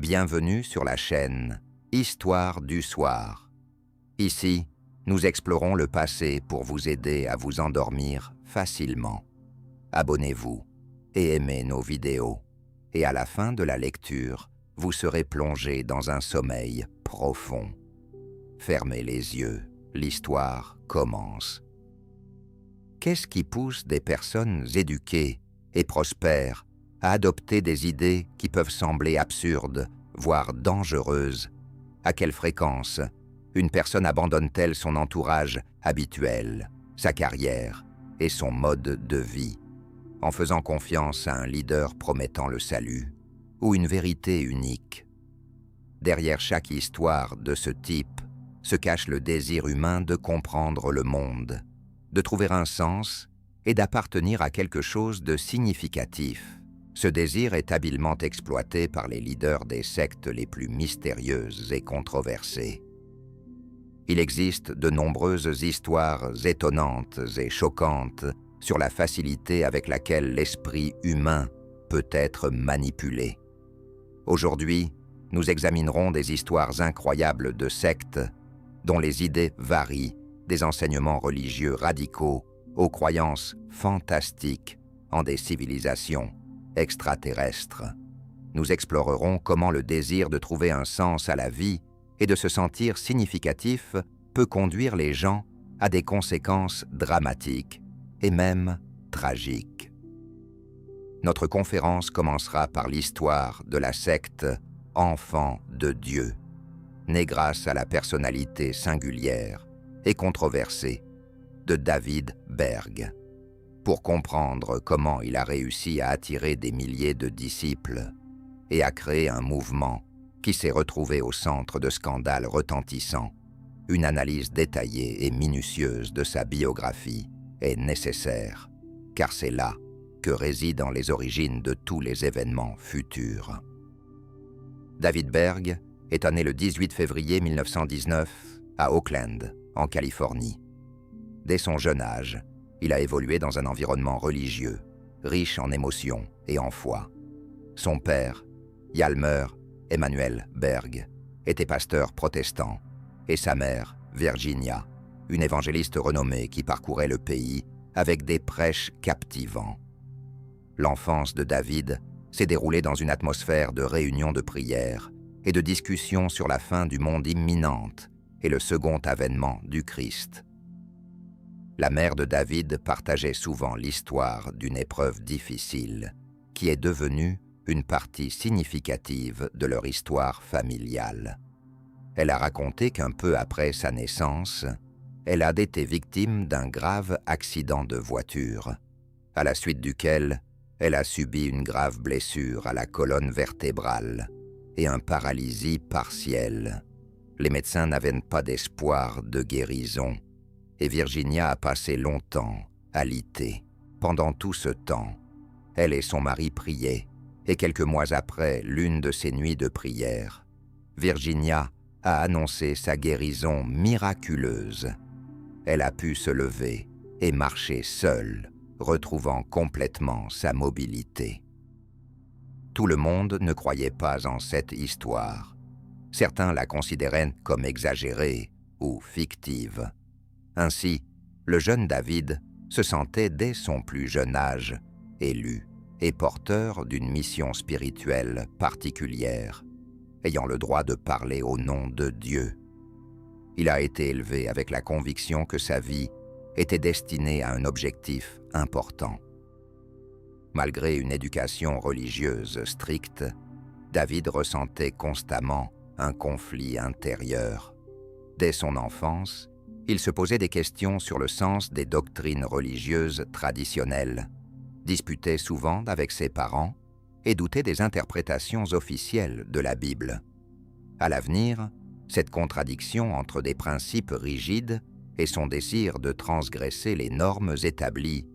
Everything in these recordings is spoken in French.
Bienvenue sur la chaîne Histoire du soir. Ici, nous explorons le passé pour vous aider à vous endormir facilement. Abonnez-vous et aimez nos vidéos. Et à la fin de la lecture, vous serez plongé dans un sommeil profond. Fermez les yeux, l'histoire commence. Qu'est-ce qui pousse des personnes éduquées et prospères à adopter des idées qui peuvent sembler absurdes, voire dangereuses? À quelle fréquence une personne abandonne-t-elle son entourage habituel, sa carrière et son mode de vie, en faisant confiance à un leader promettant le salut ou une vérité unique? Derrière chaque histoire de ce type se cache le désir humain de comprendre le monde, de trouver un sens et d'appartenir à quelque chose de significatif. Ce désir est habilement exploité par les leaders des sectes les plus mystérieuses et controversées. Il existe de nombreuses histoires étonnantes et choquantes sur la facilité avec laquelle l'esprit humain peut être manipulé. Aujourd'hui, nous examinerons des histoires incroyables de sectes dont les idées varient des enseignements religieux radicaux aux croyances fantastiques en des civilisations extraterrestres. Nous explorerons comment le désir de trouver un sens à la vie et de se sentir significatif peut conduire les gens à des conséquences dramatiques et même tragiques. Notre conférence commencera par l'histoire de la secte Enfants de Dieu, née grâce à la personnalité singulière et controversée de David Berg. Pour comprendre comment il a réussi à attirer des milliers de disciples et à créer un mouvement qui s'est retrouvé au centre de scandales retentissants, une analyse détaillée et minutieuse de sa biographie est nécessaire, car c'est là que résident les origines de tous les événements futurs. David Berg est né le 18 février 1919 à Oakland, en Californie. Dès son jeune âge, il a évolué dans un environnement religieux, riche en émotions et en foi. Son père, Hjalmar Emanuel Berg, était pasteur protestant, et sa mère, Virginia, une évangéliste renommée qui parcourait le pays avec des prêches captivants. L'enfance de David s'est déroulée dans une atmosphère de réunions de prière et de discussions sur la fin du monde imminente et le second avènement du Christ. La mère de David partageait souvent l'histoire d'une épreuve difficile qui est devenue une partie significative de leur histoire familiale. Elle a raconté qu'un peu après sa naissance, elle a été victime d'un grave accident de voiture, à la suite duquel elle a subi une grave blessure à la colonne vertébrale et une paralysie partielle. Les médecins n'avaient pas d'espoir de guérison, et Virginia a passé longtemps alitée. Pendant tout ce temps, elle et son mari priaient, et quelques mois après l'une de ces nuits de prière, Virginia a annoncé sa guérison miraculeuse. Elle a pu se lever et marcher seule, retrouvant complètement sa mobilité. Tout le monde ne croyait pas en cette histoire. Certains la considéraient comme exagérée ou fictive. Ainsi, le jeune David se sentait dès son plus jeune âge élu et porteur d'une mission spirituelle particulière, ayant le droit de parler au nom de Dieu. Il a été élevé avec la conviction que sa vie était destinée à un objectif important. Malgré une éducation religieuse stricte, David ressentait constamment un conflit intérieur. Dès son enfance, il se posait des questions sur le sens des doctrines religieuses traditionnelles, disputait souvent avec ses parents et doutait des interprétations officielles de la Bible. À l'avenir, cette contradiction entre des principes rigides et son désir de transgresser les normes établies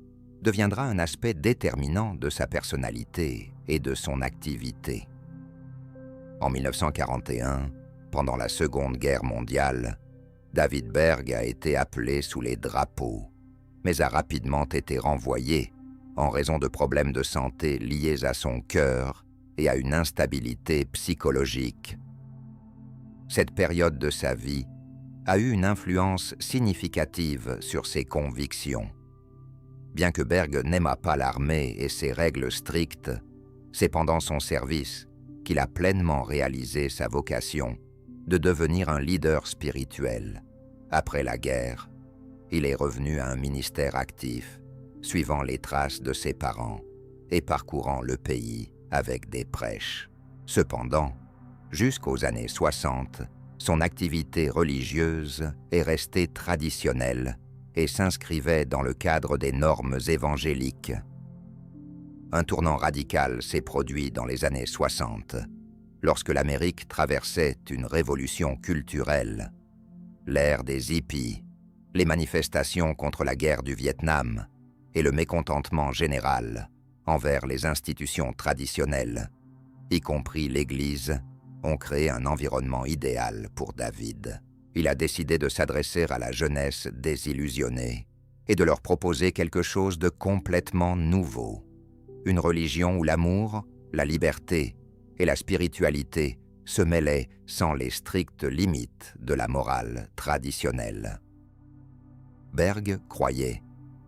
deviendra un aspect déterminant de sa personnalité et de son activité. En 1941, pendant la Seconde Guerre mondiale, David Berg a été appelé sous les drapeaux, mais a rapidement été renvoyé en raison de problèmes de santé liés à son cœur et à une instabilité psychologique. Cette période de sa vie a eu une influence significative sur ses convictions. Bien que Berg n'aimât pas l'armée et ses règles strictes, c'est pendant son service qu'il a pleinement réalisé sa vocation de devenir un leader spirituel. Après la guerre, il est revenu à un ministère actif, suivant les traces de ses parents et parcourant le pays avec des prêches. Cependant, jusqu'aux années 60, son activité religieuse est restée traditionnelle et s'inscrivait dans le cadre des normes évangéliques. Un tournant radical s'est produit dans les années 60, lorsque l'Amérique traversait une révolution culturelle. L'ère des hippies, les manifestations contre la guerre du Vietnam et le mécontentement général envers les institutions traditionnelles, y compris l'Église, ont créé un environnement idéal pour David. Il a décidé de s'adresser à la jeunesse désillusionnée et de leur proposer quelque chose de complètement nouveau. Une religion où l'amour, la liberté et la spiritualité se mêlaient sans les strictes limites de la morale traditionnelle. Berg croyait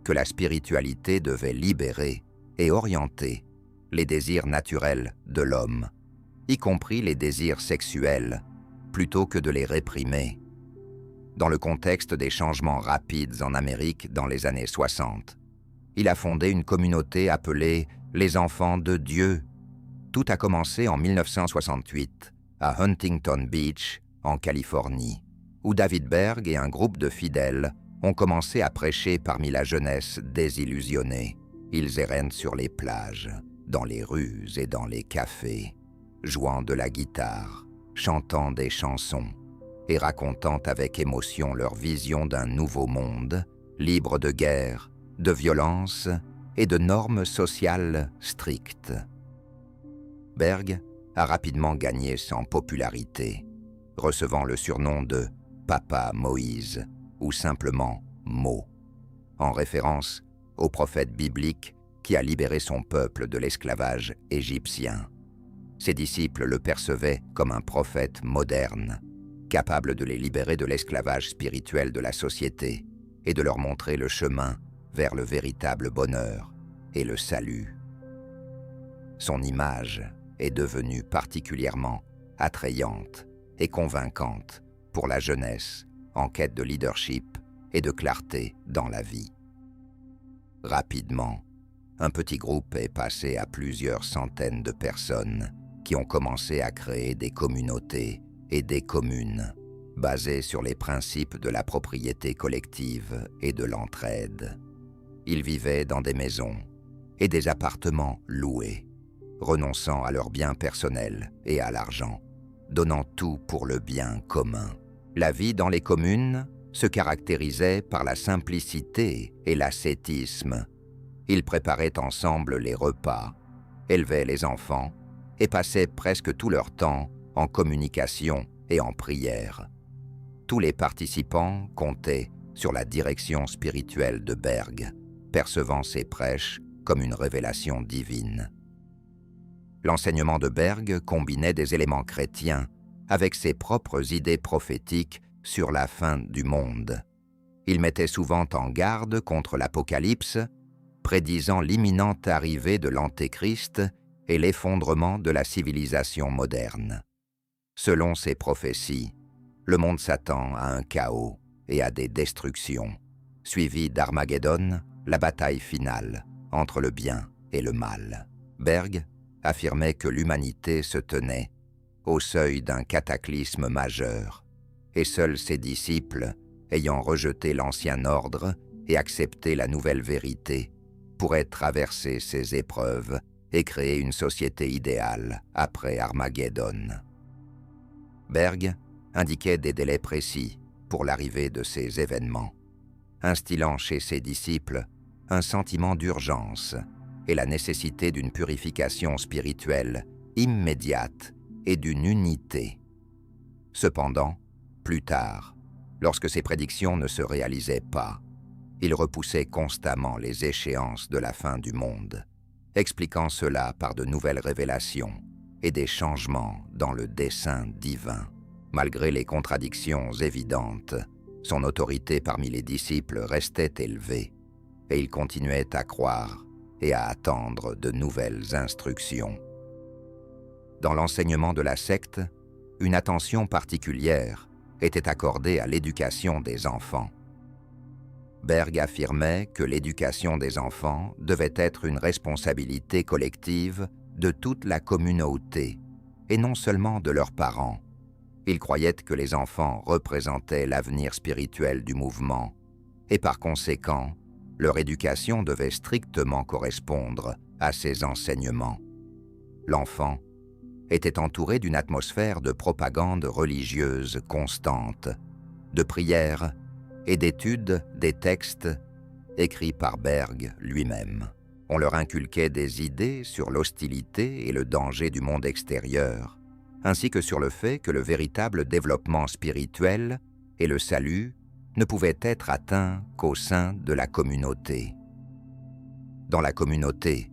que la spiritualité devait libérer et orienter les désirs naturels de l'homme, y compris les désirs sexuels, plutôt que de les réprimer. Dans le contexte des changements rapides en Amérique dans les années 60, il a fondé une communauté appelée les Enfants de Dieu. Tout a commencé en 1968 à Huntington Beach, en Californie, où David Berg et un groupe de fidèles ont commencé à prêcher parmi la jeunesse désillusionnée. Ils errent sur les plages, dans les rues et dans les cafés, jouant de la guitare, chantant des chansons et racontant avec émotion leur vision d'un nouveau monde, libre de guerre, de violence et de normes sociales strictes. Berg a rapidement gagné en popularité, recevant le surnom de « Papa Moïse » ou simplement « Mo », en référence au prophète biblique qui a libéré son peuple de l'esclavage égyptien. Ses disciples le percevaient comme un prophète moderne, capable de les libérer de l'esclavage spirituel de la société et de leur montrer le chemin vers le véritable bonheur et le salut. Son image est devenue particulièrement attrayante et convaincante pour la jeunesse en quête de leadership et de clarté dans la vie. Rapidement, un petit groupe est passé à plusieurs centaines de personnes qui ont commencé à créer des communautés et des communes basées sur les principes de la propriété collective et de l'entraide. Ils vivaient dans des maisons et des appartements loués, renonçant à leurs biens personnels et à l'argent, donnant tout pour le bien commun. La vie dans les communes se caractérisait par la simplicité et l'ascétisme. Ils préparaient ensemble les repas, élevaient les enfants et passaient presque tout leur temps en communication et en prière. Tous les participants comptaient sur la direction spirituelle de Berg, percevant ses prêches comme une révélation divine. L'enseignement de Berg combinait des éléments chrétiens avec ses propres idées prophétiques sur la fin du monde. Il mettait souvent en garde contre l'Apocalypse, prédisant l'imminente arrivée de l'Antéchrist et l'effondrement de la civilisation moderne. Selon ses prophéties, le monde s'attend à un chaos et à des destructions, suivies d'Armageddon, la bataille finale entre le bien et le mal. Berg affirmait que l'humanité se tenait au seuil d'un cataclysme majeur, et seuls ses disciples, ayant rejeté l'ancien ordre et accepté la nouvelle vérité, pourraient traverser ces épreuves et créer une société idéale après Armageddon. Berg indiquait des délais précis pour l'arrivée de ces événements, instillant chez ses disciples un sentiment d'urgence et la nécessité d'une purification spirituelle immédiate et d'une unité. Cependant, plus tard, lorsque ces prédictions ne se réalisaient pas, il repoussait constamment les échéances de la fin du monde, expliquant cela par de nouvelles révélations et des changements dans le dessein divin. Malgré les contradictions évidentes, son autorité parmi les disciples restait élevée, et il continuait à croire et à attendre de nouvelles instructions. Dans l'enseignement de la secte, une attention particulière était accordée à l'éducation des enfants. Berg affirmait que l'éducation des enfants devait être une responsabilité collective de toute la communauté, et non seulement de leurs parents. Il croyait que les enfants représentaient l'avenir spirituel du mouvement, et par conséquent, leur éducation devait strictement correspondre à ces enseignements. L'enfant était entouré d'une atmosphère de propagande religieuse constante, de prières et d'études des textes écrits par Berg lui-même. On leur inculquait des idées sur l'hostilité et le danger du monde extérieur, ainsi que sur le fait que le véritable développement spirituel et le salut ne pouvaient être atteints qu'au sein de la communauté. Dans la communauté,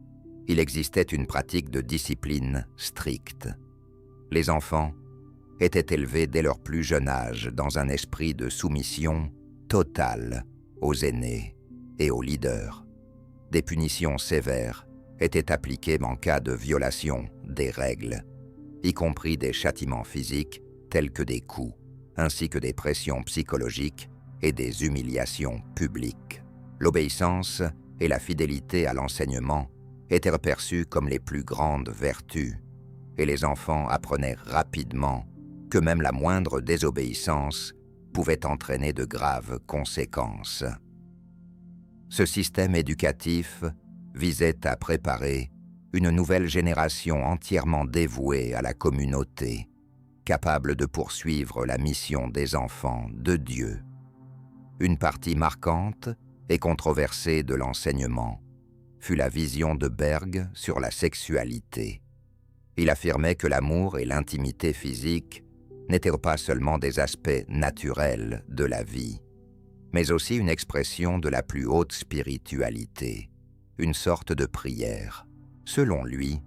il existait une pratique de discipline stricte. Les enfants étaient élevés dès leur plus jeune âge dans un esprit de soumission totale aux aînés et aux leaders. Des punitions sévères étaient appliquées en cas de violation des règles, y compris des châtiments physiques tels que des coups, ainsi que des pressions psychologiques et des humiliations publiques. L'obéissance et la fidélité à l'enseignement étaient perçues comme les plus grandes vertus, et les enfants apprenaient rapidement que même la moindre désobéissance pouvait entraîner de graves conséquences. Ce système éducatif visait à préparer une nouvelle génération entièrement dévouée à la communauté, capable de poursuivre la mission des enfants de Dieu. Une partie marquante et controversée de l'enseignement fut la vision de Berg sur la sexualité. Il affirmait que l'amour et l'intimité physique n'étaient pas seulement des aspects naturels de la vie, mais aussi une expression de la plus haute spiritualité, une sorte de prière. Selon lui,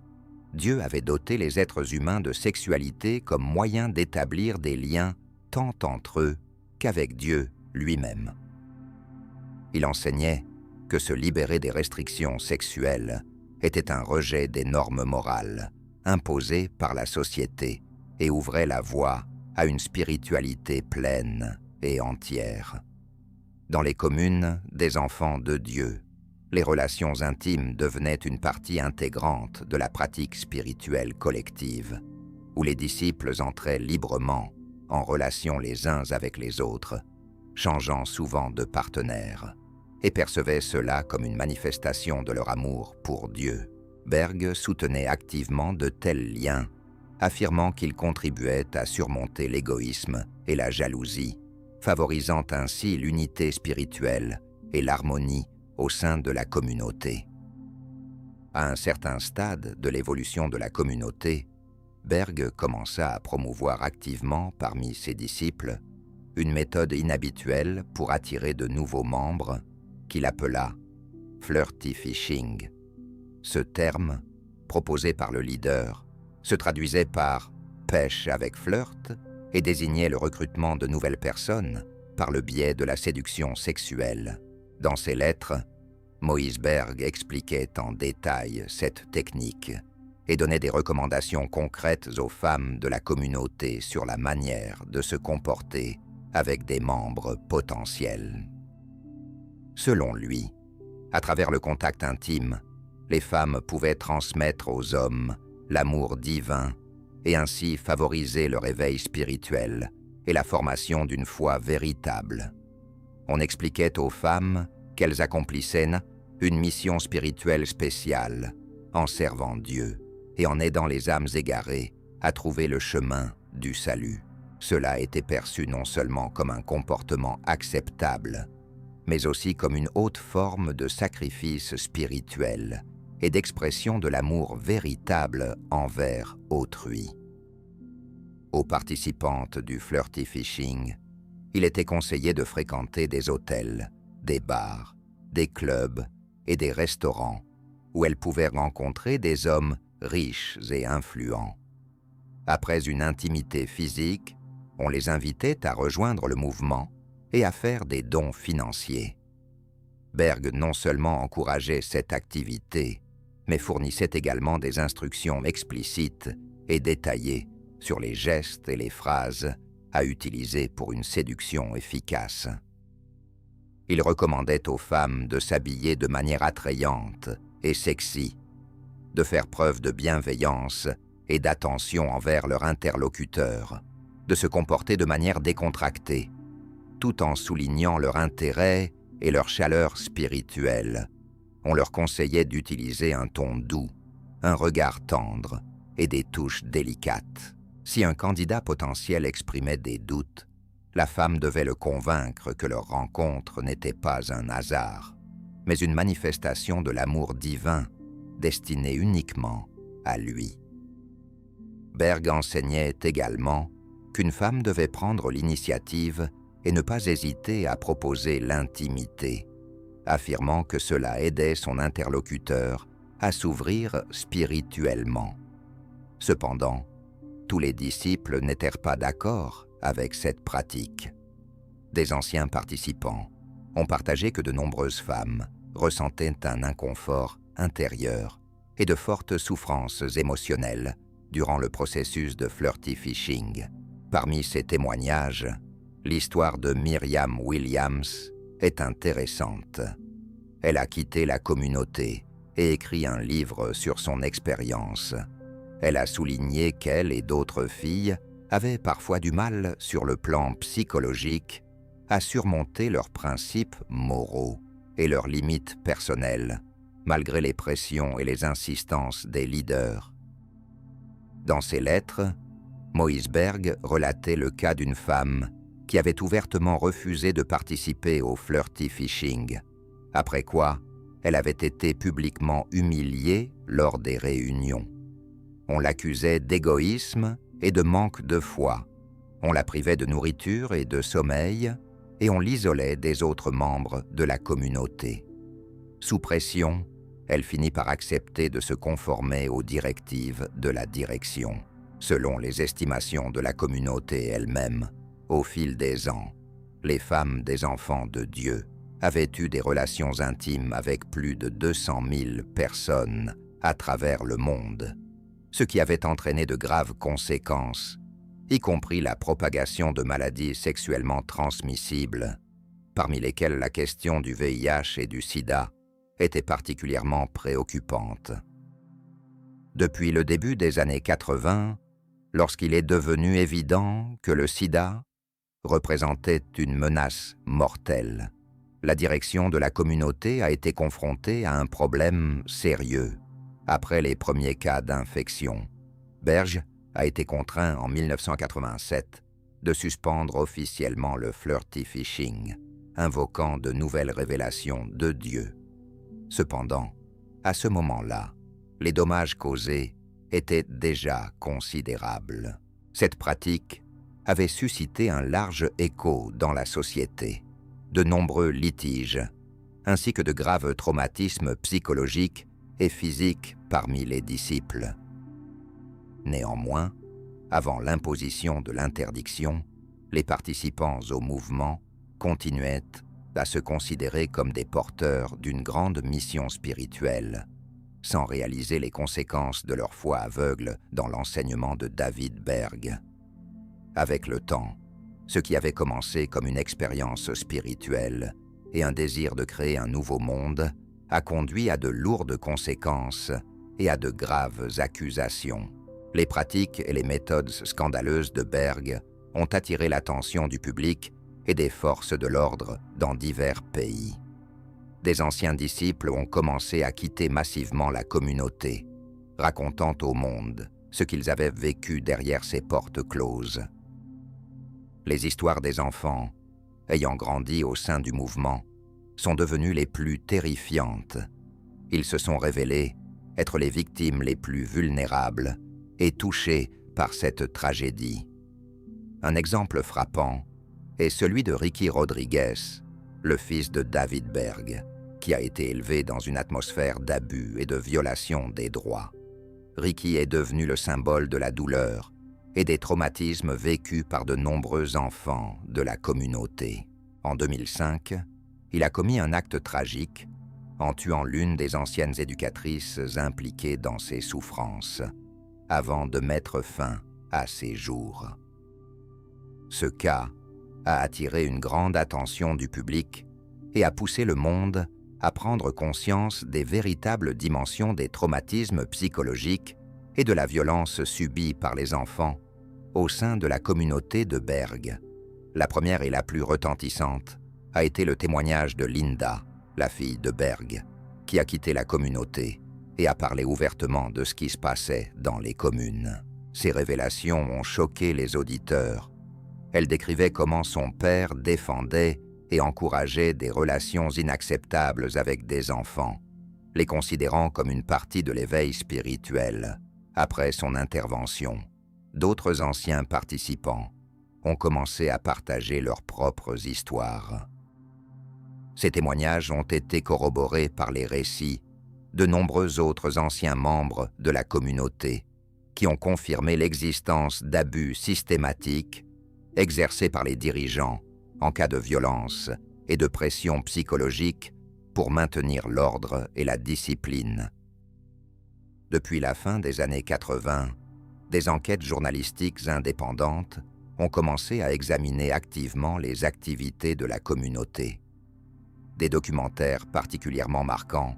Dieu avait doté les êtres humains de sexualité comme moyen d'établir des liens tant entre eux qu'avec Dieu lui-même. Il enseignait que se libérer des restrictions sexuelles était un rejet des normes morales imposées par la société et ouvrait la voie à une spiritualité pleine et entière. Dans les communes des enfants de Dieu, les relations intimes devenaient une partie intégrante de la pratique spirituelle collective, où les disciples entraient librement en relation les uns avec les autres, changeant souvent de partenaire, et percevaient cela comme une manifestation de leur amour pour Dieu. Berg soutenait activement de tels liens, affirmant qu'ils contribuaient à surmonter l'égoïsme et la jalousie, favorisant ainsi l'unité spirituelle et l'harmonie au sein de la communauté. À un certain stade de l'évolution de la communauté, Berg commença à promouvoir activement parmi ses disciples une méthode inhabituelle pour attirer de nouveaux membres qu'il appela « flirty fishing ». Ce terme, proposé par le leader, se traduisait par « pêche avec flirt » et désignait le recrutement de nouvelles personnes par le biais de la séduction sexuelle. Dans ses lettres, Moïse Berg expliquait en détail cette technique et donnait des recommandations concrètes aux femmes de la communauté sur la manière de se comporter avec des membres potentiels. Selon lui, à travers le contact intime, les femmes pouvaient transmettre aux hommes l'amour divin et ainsi favoriser le réveil spirituel et la formation d'une foi véritable. On expliquait aux femmes qu'elles accomplissaient une mission spirituelle spéciale en servant Dieu et en aidant les âmes égarées à trouver le chemin du salut. Cela était perçu non seulement comme un comportement acceptable, mais aussi comme une haute forme de sacrifice spirituel et d'expression de l'amour véritable envers autrui. Aux participantes du flirty fishing, il était conseillé de fréquenter des hôtels, des bars, des clubs et des restaurants où elles pouvaient rencontrer des hommes riches et influents. Après une intimité physique, on les invitait à rejoindre le mouvement et à faire des dons financiers. Berg non seulement encourageait cette activité, mais fournissait également des instructions explicites et détaillées sur les gestes et les phrases à utiliser pour une séduction efficace. Il recommandait aux femmes de s'habiller de manière attrayante et sexy, de faire preuve de bienveillance et d'attention envers leur interlocuteur, de se comporter de manière décontractée, tout en soulignant leur intérêt et leur chaleur spirituelle. On leur conseillait d'utiliser un ton doux, un regard tendre et des touches délicates. Si un candidat potentiel exprimait des doutes, la femme devait le convaincre que leur rencontre n'était pas un hasard, mais une manifestation de l'amour divin destiné uniquement à lui. Berg enseignait également qu'une femme devait prendre l'initiative et ne pas hésiter à proposer l'intimité, affirmant que cela aidait son interlocuteur à s'ouvrir spirituellement. Cependant, tous les disciples n'étaient pas d'accord avec cette pratique. Des anciens participants ont partagé que de nombreuses femmes ressentaient un inconfort intérieur et de fortes souffrances émotionnelles durant le processus de flirty fishing. Parmi ces témoignages, l'histoire de Miriam Williams est intéressante. Elle a quitté la communauté et écrit un livre sur son expérience. Elle a souligné qu'elle et d'autres filles avaient parfois du mal sur le plan psychologique à surmonter leurs principes moraux et leurs limites personnelles, malgré les pressions et les insistances des leaders. Dans ses lettres, Moïse Berg relatait le cas d'une femme qui avait ouvertement refusé de participer au flirty fishing, après quoi elle avait été publiquement humiliée lors des réunions. On l'accusait d'égoïsme et de manque de foi. On la privait de nourriture et de sommeil, et on l'isolait des autres membres de la communauté. Sous pression, elle finit par accepter de se conformer aux directives de la direction. Selon les estimations de la communauté elle-même, au fil des ans, les femmes des enfants de Dieu avaient eu des relations intimes avec plus de 200 000 personnes à travers le monde, ce qui avait entraîné de graves conséquences, y compris la propagation de maladies sexuellement transmissibles, parmi lesquelles la question du VIH et du sida était particulièrement préoccupante. Depuis le début des années 80, lorsqu'il est devenu évident que le sida représentait une menace mortelle, la direction de la communauté a été confrontée à un problème sérieux. Après les premiers cas d'infection, Berg a été contraint en 1987 de suspendre officiellement le flirty fishing, invoquant de nouvelles révélations de Dieu. Cependant, à ce moment-là, les dommages causés étaient déjà considérables. Cette pratique avait suscité un large écho dans la société, de nombreux litiges, ainsi que de graves traumatismes psychologiques et physiques parmi les disciples. Néanmoins, avant l'imposition de l'interdiction, les participants au mouvement continuaient à se considérer comme des porteurs d'une grande mission spirituelle, sans réaliser les conséquences de leur foi aveugle dans l'enseignement de David Berg. Avec le temps, ce qui avait commencé comme une expérience spirituelle et un désir de créer un nouveau monde a conduit à de lourdes conséquences et à de graves accusations. Les pratiques et les méthodes scandaleuses de Berg ont attiré l'attention du public et des forces de l'ordre dans divers pays. Des anciens disciples ont commencé à quitter massivement la communauté, racontant au monde ce qu'ils avaient vécu derrière ces portes closes. Les histoires des enfants, ayant grandi au sein du mouvement, sont devenues les plus terrifiantes. Ils se sont révélés être les victimes les plus vulnérables et touchés par cette tragédie. Un exemple frappant est celui de Ricky Rodriguez, le fils de David Berg, qui a été élevé dans une atmosphère d'abus et de violation des droits. Ricky est devenu le symbole de la douleur et des traumatismes vécus par de nombreux enfants de la communauté. En 2005, il a commis un acte tragique en tuant l'une des anciennes éducatrices impliquées dans ses souffrances, avant de mettre fin à ses jours. Ce cas a attiré une grande attention du public et a poussé le monde à prendre conscience des véritables dimensions des traumatismes psychologiques et de la violence subie par les enfants au sein de la communauté de Berg. La première et la plus retentissante a été le témoignage de Linda, la fille de Berg, qui a quitté la communauté et a parlé ouvertement de ce qui se passait dans les communes. Ces révélations ont choqué les auditeurs. Elle décrivait comment son père défendait et encourageait des relations inacceptables avec des enfants, les considérant comme une partie de l'éveil spirituel. Après son intervention, d'autres anciens participants ont commencé à partager leurs propres histoires. Ces témoignages ont été corroborés par les récits de nombreux autres anciens membres de la communauté qui ont confirmé l'existence d'abus systématiques exercés par les dirigeants en cas de violence et de pression psychologique pour maintenir l'ordre et la discipline. Depuis la fin des années 80, des enquêtes journalistiques indépendantes ont commencé à examiner activement les activités de la communauté. Des documentaires particulièrement marquants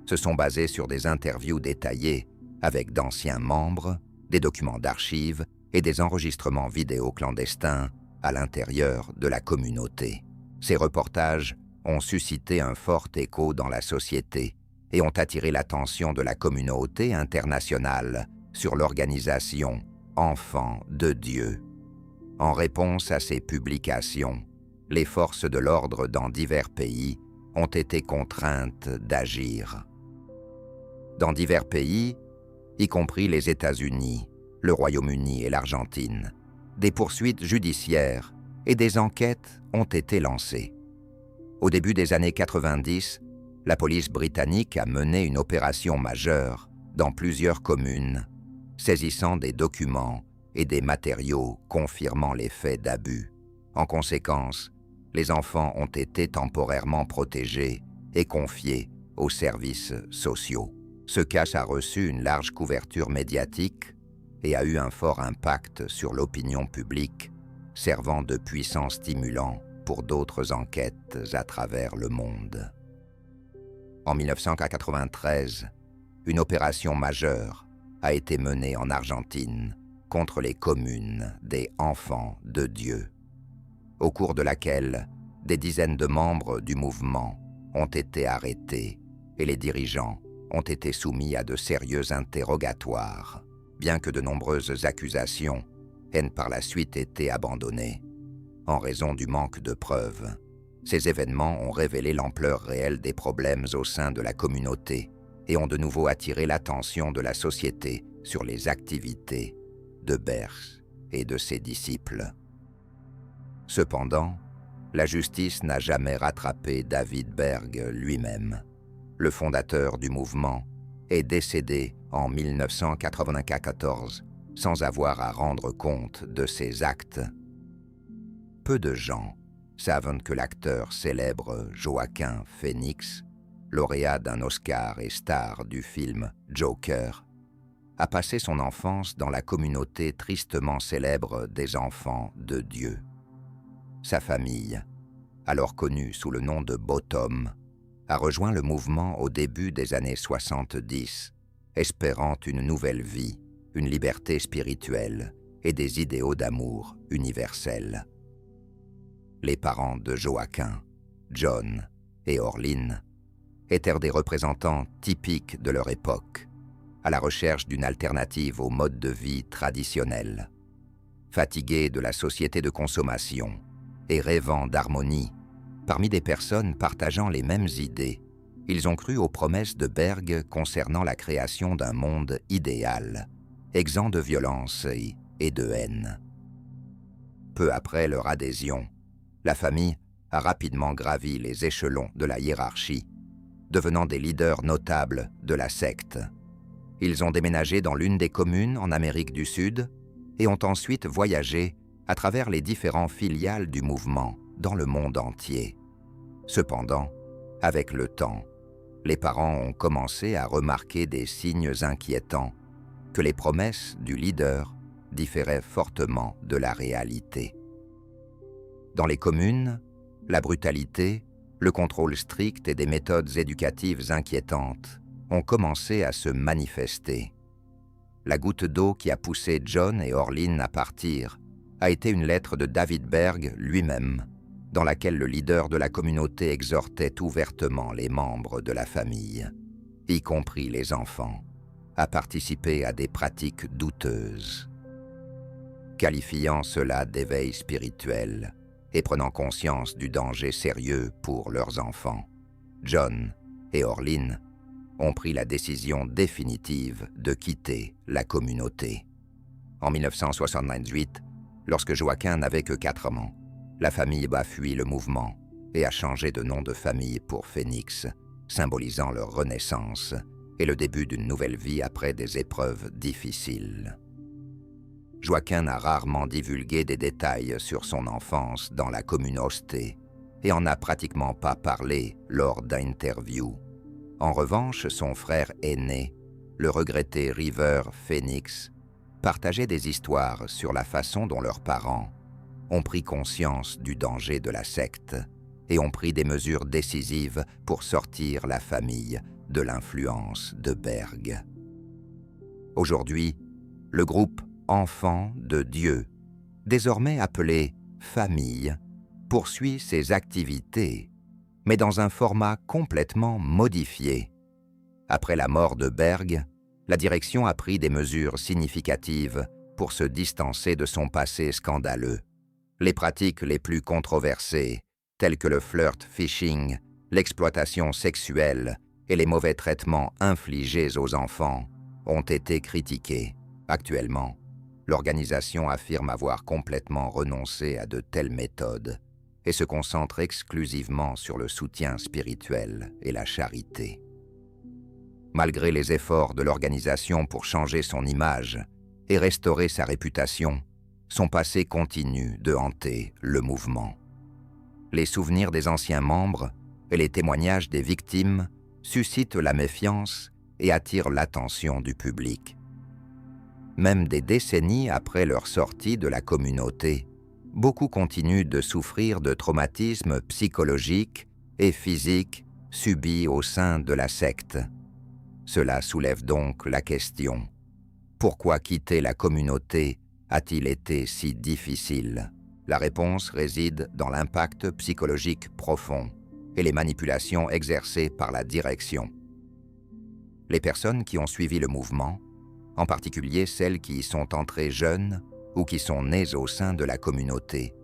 se sont basés sur des interviews détaillées avec d'anciens membres, des documents d'archives et des enregistrements vidéo clandestins à l'intérieur de la communauté. Ces reportages ont suscité un fort écho dans la société et ont attiré l'attention de la communauté internationale sur l'organisation Enfants de Dieu. En réponse à ces publications, les forces de l'ordre dans divers pays ont été contraintes d'agir. Dans divers pays, y compris les États-Unis, le Royaume-Uni et l'Argentine, des poursuites judiciaires et des enquêtes ont été lancées. Au début des années 90, la police britannique a mené une opération majeure dans plusieurs communes, saisissant des documents et des matériaux confirmant les faits d'abus. En conséquence, les enfants ont été temporairement protégés et confiés aux services sociaux. Ce cas a reçu une large couverture médiatique et a eu un fort impact sur l'opinion publique, servant de puissant stimulant pour d'autres enquêtes à travers le monde. En 1993, une opération majeure a été menée en Argentine contre les communes des Enfants de Dieu, au cours de laquelle des dizaines de membres du mouvement ont été arrêtés et les dirigeants ont été soumis à de sérieux interrogatoires. Bien que de nombreuses accusations aient par la suite été abandonnées, en raison du manque de preuves, ces événements ont révélé l'ampleur réelle des problèmes au sein de la communauté et ont de nouveau attiré l'attention de la société sur les activités de Berg et de ses disciples. Cependant, la justice n'a jamais rattrapé David Berg lui-même. Le fondateur du mouvement est décédé en 1994 sans avoir à rendre compte de ses actes. Peu de gens savent que l'acteur célèbre Joaquin Phoenix, lauréat d'un Oscar et star du film Joker, a passé son enfance dans la communauté tristement célèbre des Enfants de Dieu. Sa famille, alors connue sous le nom de Bottom, a rejoint le mouvement au début des années 70, espérant une nouvelle vie, une liberté spirituelle et des idéaux d'amour universels. Les parents de Joaquin, John et Orlin, étaient des représentants typiques de leur époque, à la recherche d'une alternative au mode de vie traditionnel. Fatigués de la société de consommation et rêvant d'harmonie, parmi des personnes partageant les mêmes idées, ils ont cru aux promesses de Berg concernant la création d'un monde idéal, exempt de violence et de haine. Peu après leur adhésion, la famille a rapidement gravi les échelons de la hiérarchie, devenant des leaders notables de la secte. Ils ont déménagé dans l'une des communes en Amérique du Sud et ont ensuite voyagé à travers les différentes filiales du mouvement dans le monde entier. Cependant, avec le temps, les parents ont commencé à remarquer des signes inquiétants que les promesses du leader différaient fortement de la réalité. Dans les communes, la brutalité, le contrôle strict et des méthodes éducatives inquiétantes ont commencé à se manifester. La goutte d'eau qui a poussé John et Orlin à partir a été une lettre de David Berg lui-même, dans laquelle le leader de la communauté exhortait ouvertement les membres de la famille, y compris les enfants, à participer à des pratiques douteuses. Qualifiant cela d'éveil spirituel et prenant conscience du danger sérieux pour leurs enfants, John et Orlin ont pris la décision définitive de quitter la communauté. En 1978, lorsque Joaquin n'avait que 4 ans, la famille a fui le mouvement et a changé de nom de famille pour Phoenix, symbolisant leur renaissance et le début d'une nouvelle vie après des épreuves difficiles. Joaquin a rarement divulgué des détails sur son enfance dans la communauté et en a pratiquement pas parlé lors d'interviews. En revanche, son frère aîné, le regretté River Phoenix, partageait des histoires sur la façon dont leurs parents ont pris conscience du danger de la secte et ont pris des mesures décisives pour sortir la famille de l'influence de Berg. Aujourd'hui, le groupe Enfants de Dieu, désormais appelé Famille, poursuit ses activités, mais dans un format complètement modifié. Après la mort de Berg, la direction a pris des mesures significatives pour se distancer de son passé scandaleux. Les pratiques les plus controversées, telles que le flirt phishing, l'exploitation sexuelle et les mauvais traitements infligés aux enfants, ont été critiquées. Actuellement, l'organisation affirme avoir complètement renoncé à de telles méthodes et se concentre exclusivement sur le soutien spirituel et la charité. Malgré les efforts de l'organisation pour changer son image et restaurer sa réputation, son passé continue de hanter le mouvement. Les souvenirs des anciens membres et les témoignages des victimes suscitent la méfiance et attirent l'attention du public. Même des décennies après leur sortie de la communauté, beaucoup continuent de souffrir de traumatismes psychologiques et physiques subis au sein de la secte. Cela soulève donc la question: pourquoi quitter la communauté a-t-il été si difficile? La réponse réside dans l'impact psychologique profond et les manipulations exercées par la direction. Les personnes qui ont suivi le mouvement, en particulier celles qui y sont entrées jeunes ou qui sont nées au sein de la communauté,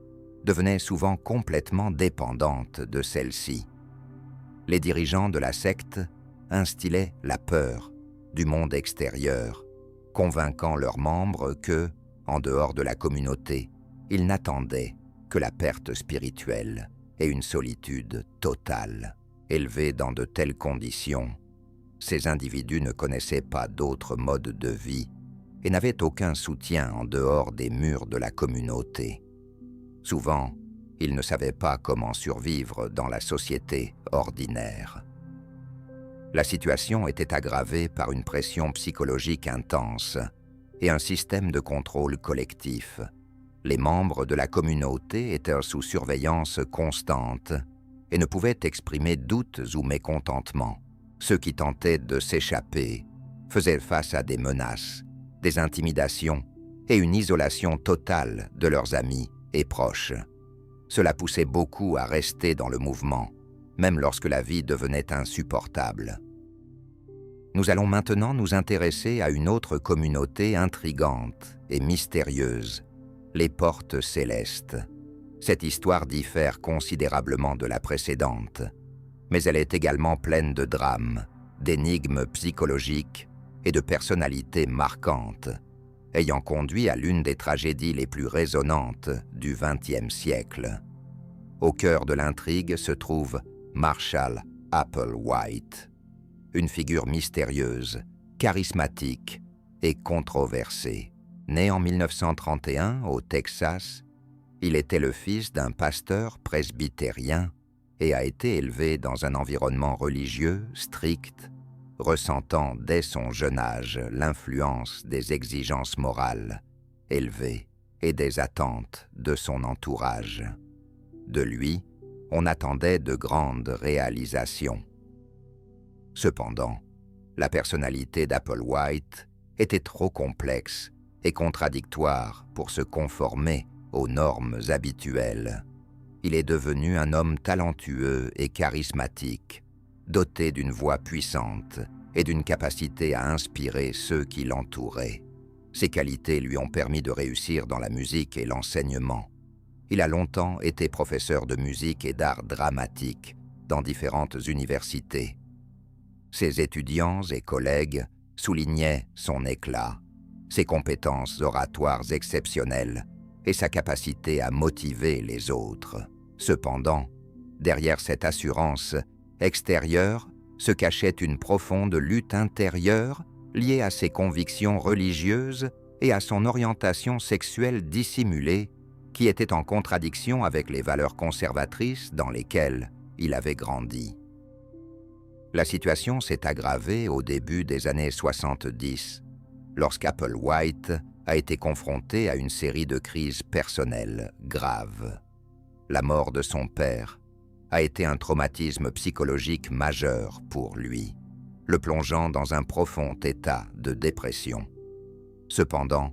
devenaient souvent complètement dépendantes de celle-ci. Les dirigeants de la secte instillaient la peur du monde extérieur, convainquant leurs membres que, en dehors de la communauté, ils n'attendaient que la perte spirituelle et une solitude totale. Élevés dans de telles conditions, ces individus ne connaissaient pas d'autres modes de vie et n'avaient aucun soutien en dehors des murs de la communauté. Souvent, ils ne savaient pas comment survivre dans la société ordinaire. La situation était aggravée par une pression psychologique intense et un système de contrôle collectif. Les membres de la communauté étaient sous surveillance constante et ne pouvaient exprimer doutes ou mécontentements. Ceux qui tentaient de s'échapper faisaient face à des menaces, des intimidations et une isolation totale de leurs amis et proches. Cela poussait beaucoup à rester dans le mouvement, même lorsque la vie devenait insupportable. Nous allons maintenant nous intéresser à une autre communauté intrigante et mystérieuse, les Portes Célestes. Cette histoire diffère considérablement de la précédente, mais elle est également pleine de drames, d'énigmes psychologiques et de personnalités marquantes, ayant conduit à l'une des tragédies les plus résonnantes du XXe siècle. Au cœur de l'intrigue se trouve Marshall Applewhite, une figure mystérieuse, charismatique et controversée. Né en 1931 au Texas, il était le fils d'un pasteur presbytérien et a été élevé dans un environnement religieux strict, ressentant dès son jeune âge l'influence des exigences morales élevées et des attentes de son entourage. De lui, on attendait de grandes réalisations. Cependant, la personnalité d'Applewhite était trop complexe et contradictoire pour se conformer aux normes habituelles. Il est devenu un homme talentueux et charismatique, doté d'une voix puissante et d'une capacité à inspirer ceux qui l'entouraient. Ces qualités lui ont permis de réussir dans la musique et l'enseignement. Il a longtemps été professeur de musique et d'art dramatique dans différentes universités. Ses étudiants et collègues soulignaient son éclat, ses compétences oratoires exceptionnelles et sa capacité à motiver les autres. Cependant, derrière cette assurance extérieure se cachait une profonde lutte intérieure liée à ses convictions religieuses et à son orientation sexuelle dissimulée qui était en contradiction avec les valeurs conservatrices dans lesquelles il avait grandi. La situation s'est aggravée au début des années 70, lorsqu'Applewhite a été confronté à une série de crises personnelles graves. La mort de son père a été un traumatisme psychologique majeur pour lui, le plongeant dans un profond état de dépression. Cependant,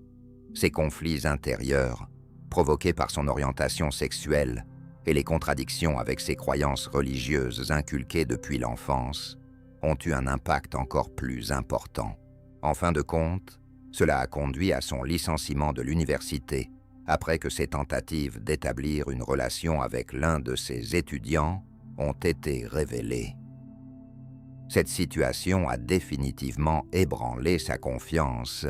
ces conflits intérieurs, provoqués par son orientation sexuelle et les contradictions avec ses croyances religieuses inculquées depuis l'enfance, ont eu un impact encore plus important. En fin de compte, cela a conduit à son licenciement de l'université après que ses tentatives d'établir une relation avec l'un de ses étudiants ont été révélées. Cette situation a définitivement ébranlé sa confiance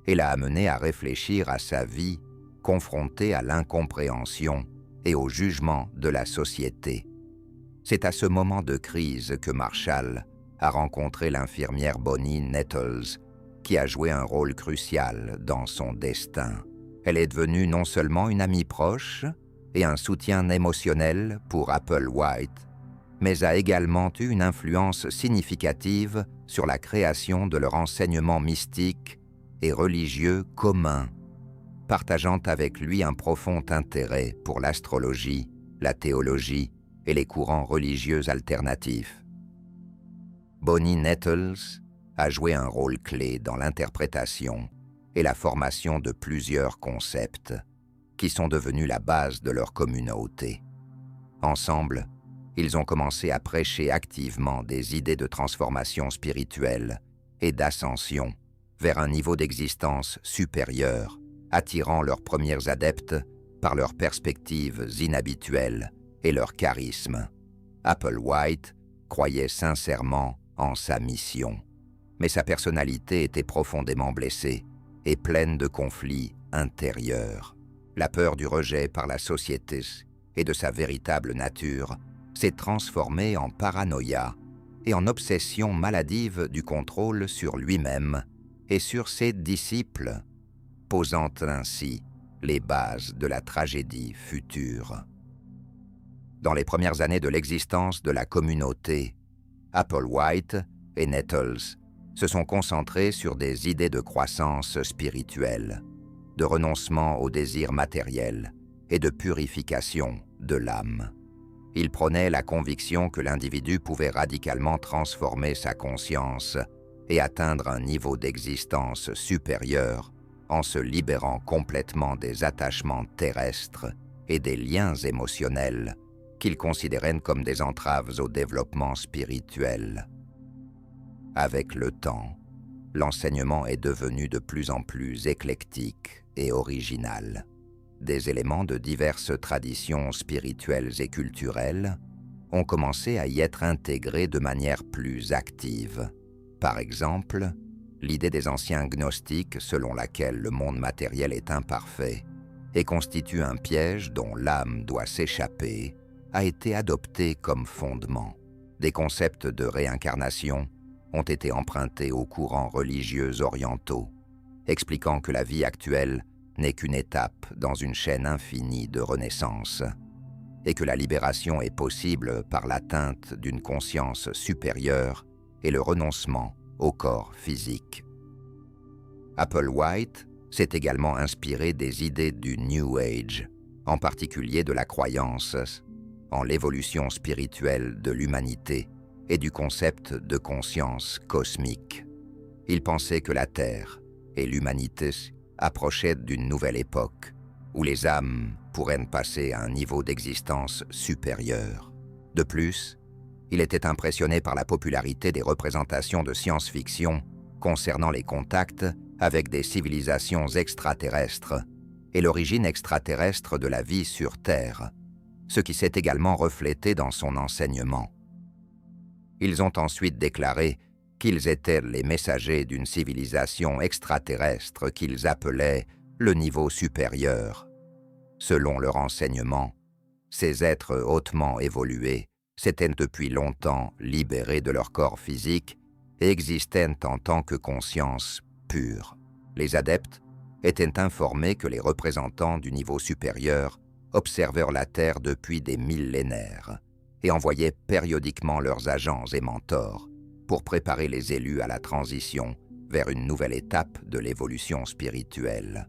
et l'a amené à réfléchir à sa vie confronté à l'incompréhension et au jugement de la société. C'est à ce moment de crise que Marshall a rencontré l'infirmière Bonnie Nettles, qui a joué un rôle crucial dans son destin. Elle est devenue non seulement une amie proche et un soutien émotionnel pour Applewhite, mais a également eu une influence significative sur la création de leur enseignement mystique et religieux commun, partageant avec lui un profond intérêt pour l'astrologie, la théologie et les courants religieux alternatifs. Bonnie Nettles a joué un rôle clé dans l'interprétation et la formation de plusieurs concepts qui sont devenus la base de leur communauté. Ensemble, ils ont commencé à prêcher activement des idées de transformation spirituelle et d'ascension vers un niveau d'existence supérieur, attirant leurs premiers adeptes par leurs perspectives inhabituelles et leur charisme. Applewhite croyait sincèrement en sa mission, mais sa personnalité était profondément blessée et pleine de conflits intérieurs. La peur du rejet par la société et de sa véritable nature s'est transformée en paranoïa et en obsession maladive du contrôle sur lui-même et sur ses disciples, posant ainsi les bases de la tragédie future. Dans les premières années de l'existence de la communauté, Applewhite et Nettles se sont concentrés sur des idées de croissance spirituelle, de renoncement aux désirs matériels et de purification de l'âme. Ils prônaient la conviction que l'individu pouvait radicalement transformer sa conscience et atteindre un niveau d'existence supérieur en se libérant complètement des attachements terrestres et des liens émotionnels qu'ils considéraient comme des entraves au développement spirituel. Avec le temps, l'enseignement est devenu de plus en plus éclectique et original. Des éléments de diverses traditions spirituelles et culturelles ont commencé à y être intégrés de manière plus active. Par exemple, l'idée des anciens gnostiques selon laquelle le monde matériel est imparfait et constitue un piège dont l'âme doit s'échapper a été adoptée comme fondement. Des concepts de réincarnation ont été empruntés aux courants religieux orientaux expliquant que la vie actuelle n'est qu'une étape dans une chaîne infinie de renaissance, et que la libération est possible par l'atteinte d'une conscience supérieure et le renoncement au corps physique. Applewhite s'est également inspiré des idées du New Age, en particulier de la croyance en l'évolution spirituelle de l'humanité et du concept de conscience cosmique. Il pensait que la Terre et l'humanité approchaient d'une nouvelle époque, où les âmes pourraient passer à un niveau d'existence supérieur. De plus, il était impressionné par la popularité des représentations de science-fiction concernant les contacts avec des civilisations extraterrestres et l'origine extraterrestre de la vie sur Terre, ce qui s'est également reflété dans son enseignement. Ils ont ensuite déclaré qu'ils étaient les messagers d'une civilisation extraterrestre qu'ils appelaient le niveau supérieur. Selon leur enseignement, ces êtres hautement évolués s'étaient depuis longtemps libérés de leur corps physique et existaient en tant que conscience pure. Les adeptes étaient informés que les représentants du niveau supérieur observèrent la Terre depuis des millénaires et envoyaient périodiquement leurs agents et mentors pour préparer les élus à la transition vers une nouvelle étape de l'évolution spirituelle.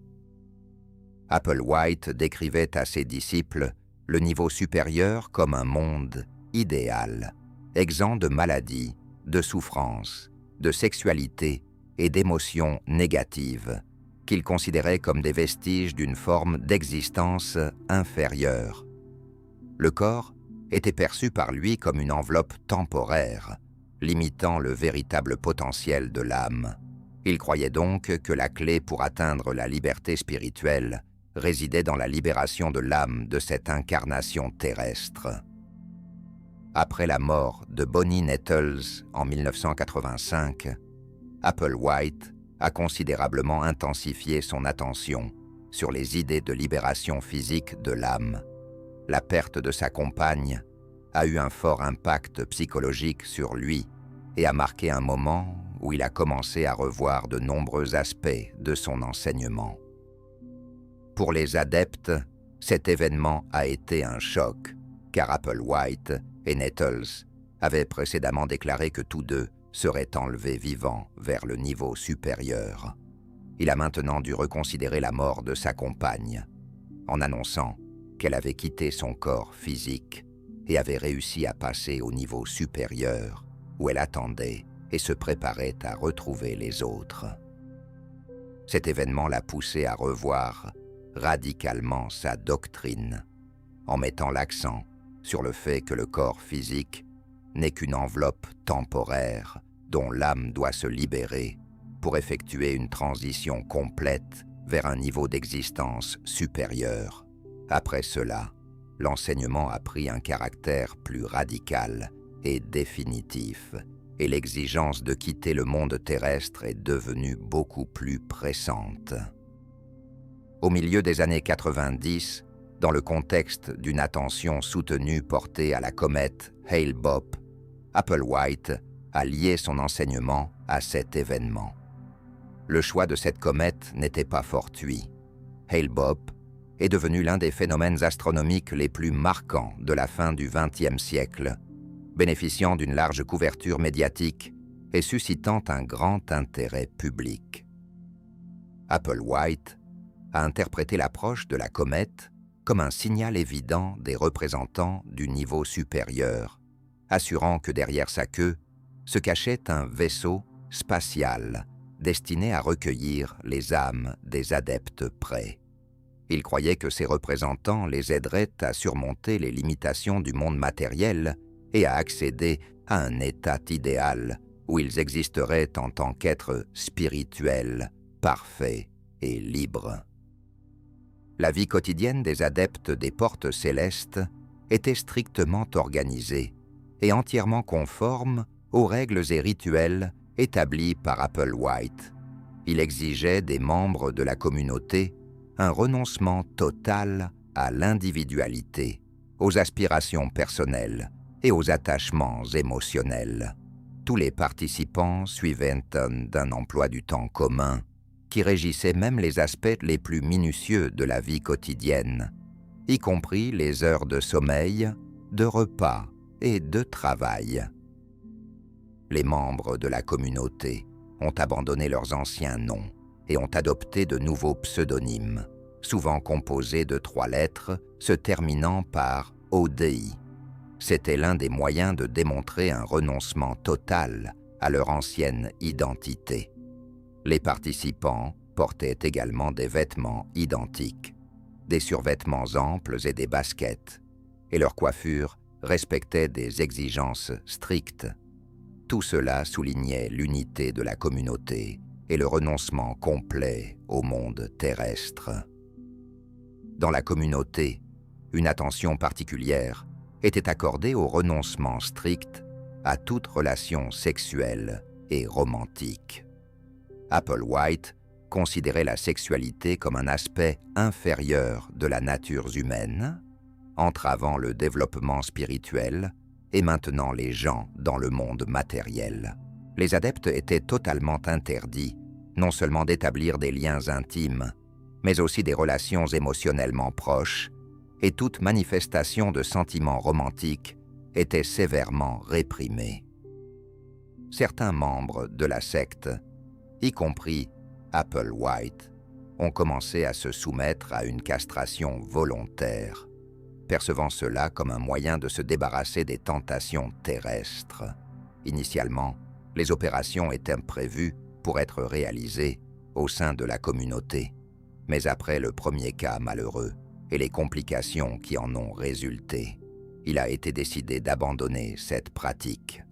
Applewhite décrivait à ses disciples le niveau supérieur comme un monde idéal, exempt de maladies, de souffrances, de sexualité et d'émotions négatives, qu'il considérait comme des vestiges d'une forme d'existence inférieure. Le corps était perçu par lui comme une enveloppe temporaire, limitant le véritable potentiel de l'âme. Il croyait donc que la clé pour atteindre la liberté spirituelle résidait dans la libération de l'âme de cette incarnation terrestre. Après la mort de Bonnie Nettles en 1985, Applewhite a considérablement intensifié son attention sur les idées de libération physique de l'âme. La perte de sa compagne a eu un fort impact psychologique sur lui et a marqué un moment où il a commencé à revoir de nombreux aspects de son enseignement. Pour les adeptes, cet événement a été un choc, car Applewhite et Nettles avaient précédemment déclaré que tous deux seraient enlevés vivants vers le niveau supérieur. Il a maintenant dû reconsidérer la mort de sa compagne, en annonçant qu'elle avait quitté son corps physique et avait réussi à passer au niveau supérieur, où elle attendait et se préparait à retrouver les autres. Cet événement l'a poussé à revoir radicalement sa doctrine, en mettant l'accent sur le fait que le corps physique n'est qu'une enveloppe temporaire dont l'âme doit se libérer pour effectuer une transition complète vers un niveau d'existence supérieur. Après cela, l'enseignement a pris un caractère plus radical et définitif, et l'exigence de quitter le monde terrestre est devenue beaucoup plus pressante. Au milieu des années 90, dans le contexte d'une attention soutenue portée à la comète Hale-Bopp, Applewhite a lié son enseignement à cet événement. Le choix de cette comète n'était pas fortuit. Hale-Bopp est devenu l'un des phénomènes astronomiques les plus marquants de la fin du XXe siècle, bénéficiant d'une large couverture médiatique et suscitant un grand intérêt public. Applewhite a interprété l'approche de la comète comme un signal évident des représentants du niveau supérieur, assurant que derrière sa queue se cachait un vaisseau spatial destiné à recueillir les âmes des adeptes prêts. Il croyait que ces représentants les aideraient à surmonter les limitations du monde matériel et à accéder à un état idéal où ils existeraient en tant qu'êtres spirituels, parfaits et libres. La vie quotidienne des adeptes des portes célestes était strictement organisée et entièrement conforme aux règles et rituels établis par Applewhite. Il exigeait des membres de la communauté un renoncement total à l'individualité, aux aspirations personnelles et aux attachements émotionnels. Tous les participants suivaient d'un emploi du temps commun qui régissait même les aspects les plus minutieux de la vie quotidienne, y compris les heures de sommeil, de repas et de travail. Les membres de la communauté ont abandonné leurs anciens noms et ont adopté de nouveaux pseudonymes, souvent composés de 3 lettres se terminant par ODI. C'était l'un des moyens de démontrer un renoncement total à leur ancienne identité. Les participants portaient également des vêtements identiques, des survêtements amples et des baskets, et leur coiffure respectait des exigences strictes. Tout cela soulignait l'unité de la communauté et le renoncement complet au monde terrestre. Dans la communauté, une attention particulière était accordée au renoncement strict à toute relation sexuelle et romantique. Applewhite considérait la sexualité comme un aspect inférieur de la nature humaine, entravant le développement spirituel et maintenant les gens dans le monde matériel. Les adeptes étaient totalement interdits, non seulement d'établir des liens intimes, mais aussi des relations émotionnellement proches, et toute manifestation de sentiments romantiques était sévèrement réprimée. Certains membres de la secte, y compris Applewhite, ont commencé à se soumettre à une castration volontaire, percevant cela comme un moyen de se débarrasser des tentations terrestres. Initialement, les opérations étaient prévues pour être réalisées au sein de la communauté, mais après le premier cas malheureux et les complications qui en ont résulté, il a été décidé d'abandonner cette pratique.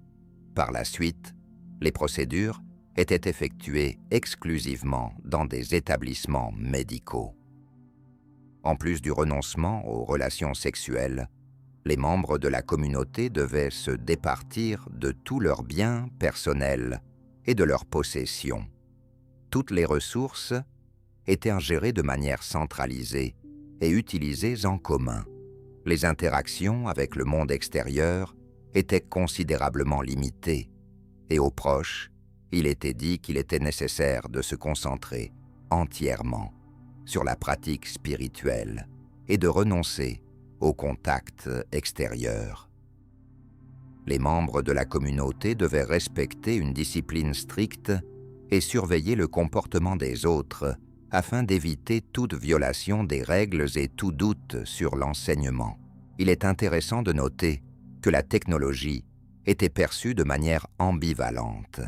Par la suite, les procédures étaient effectuées exclusivement dans des établissements médicaux. En plus du renoncement aux relations sexuelles, les membres de la communauté devaient se départir de tous leurs biens personnels et de leurs possessions. Toutes les ressources étaient gérées de manière centralisée et utilisées en commun. Les interactions avec le monde extérieur étaient considérablement limitées, et aux proches, il était dit qu'il était nécessaire de se concentrer entièrement sur la pratique spirituelle et de renoncer au contact extérieur. Les membres de la communauté devaient respecter une discipline stricte et surveiller le comportement des autres afin d'éviter toute violation des règles et tout doute sur l'enseignement. Il est intéressant de noter que la technologie était perçue de manière ambivalente.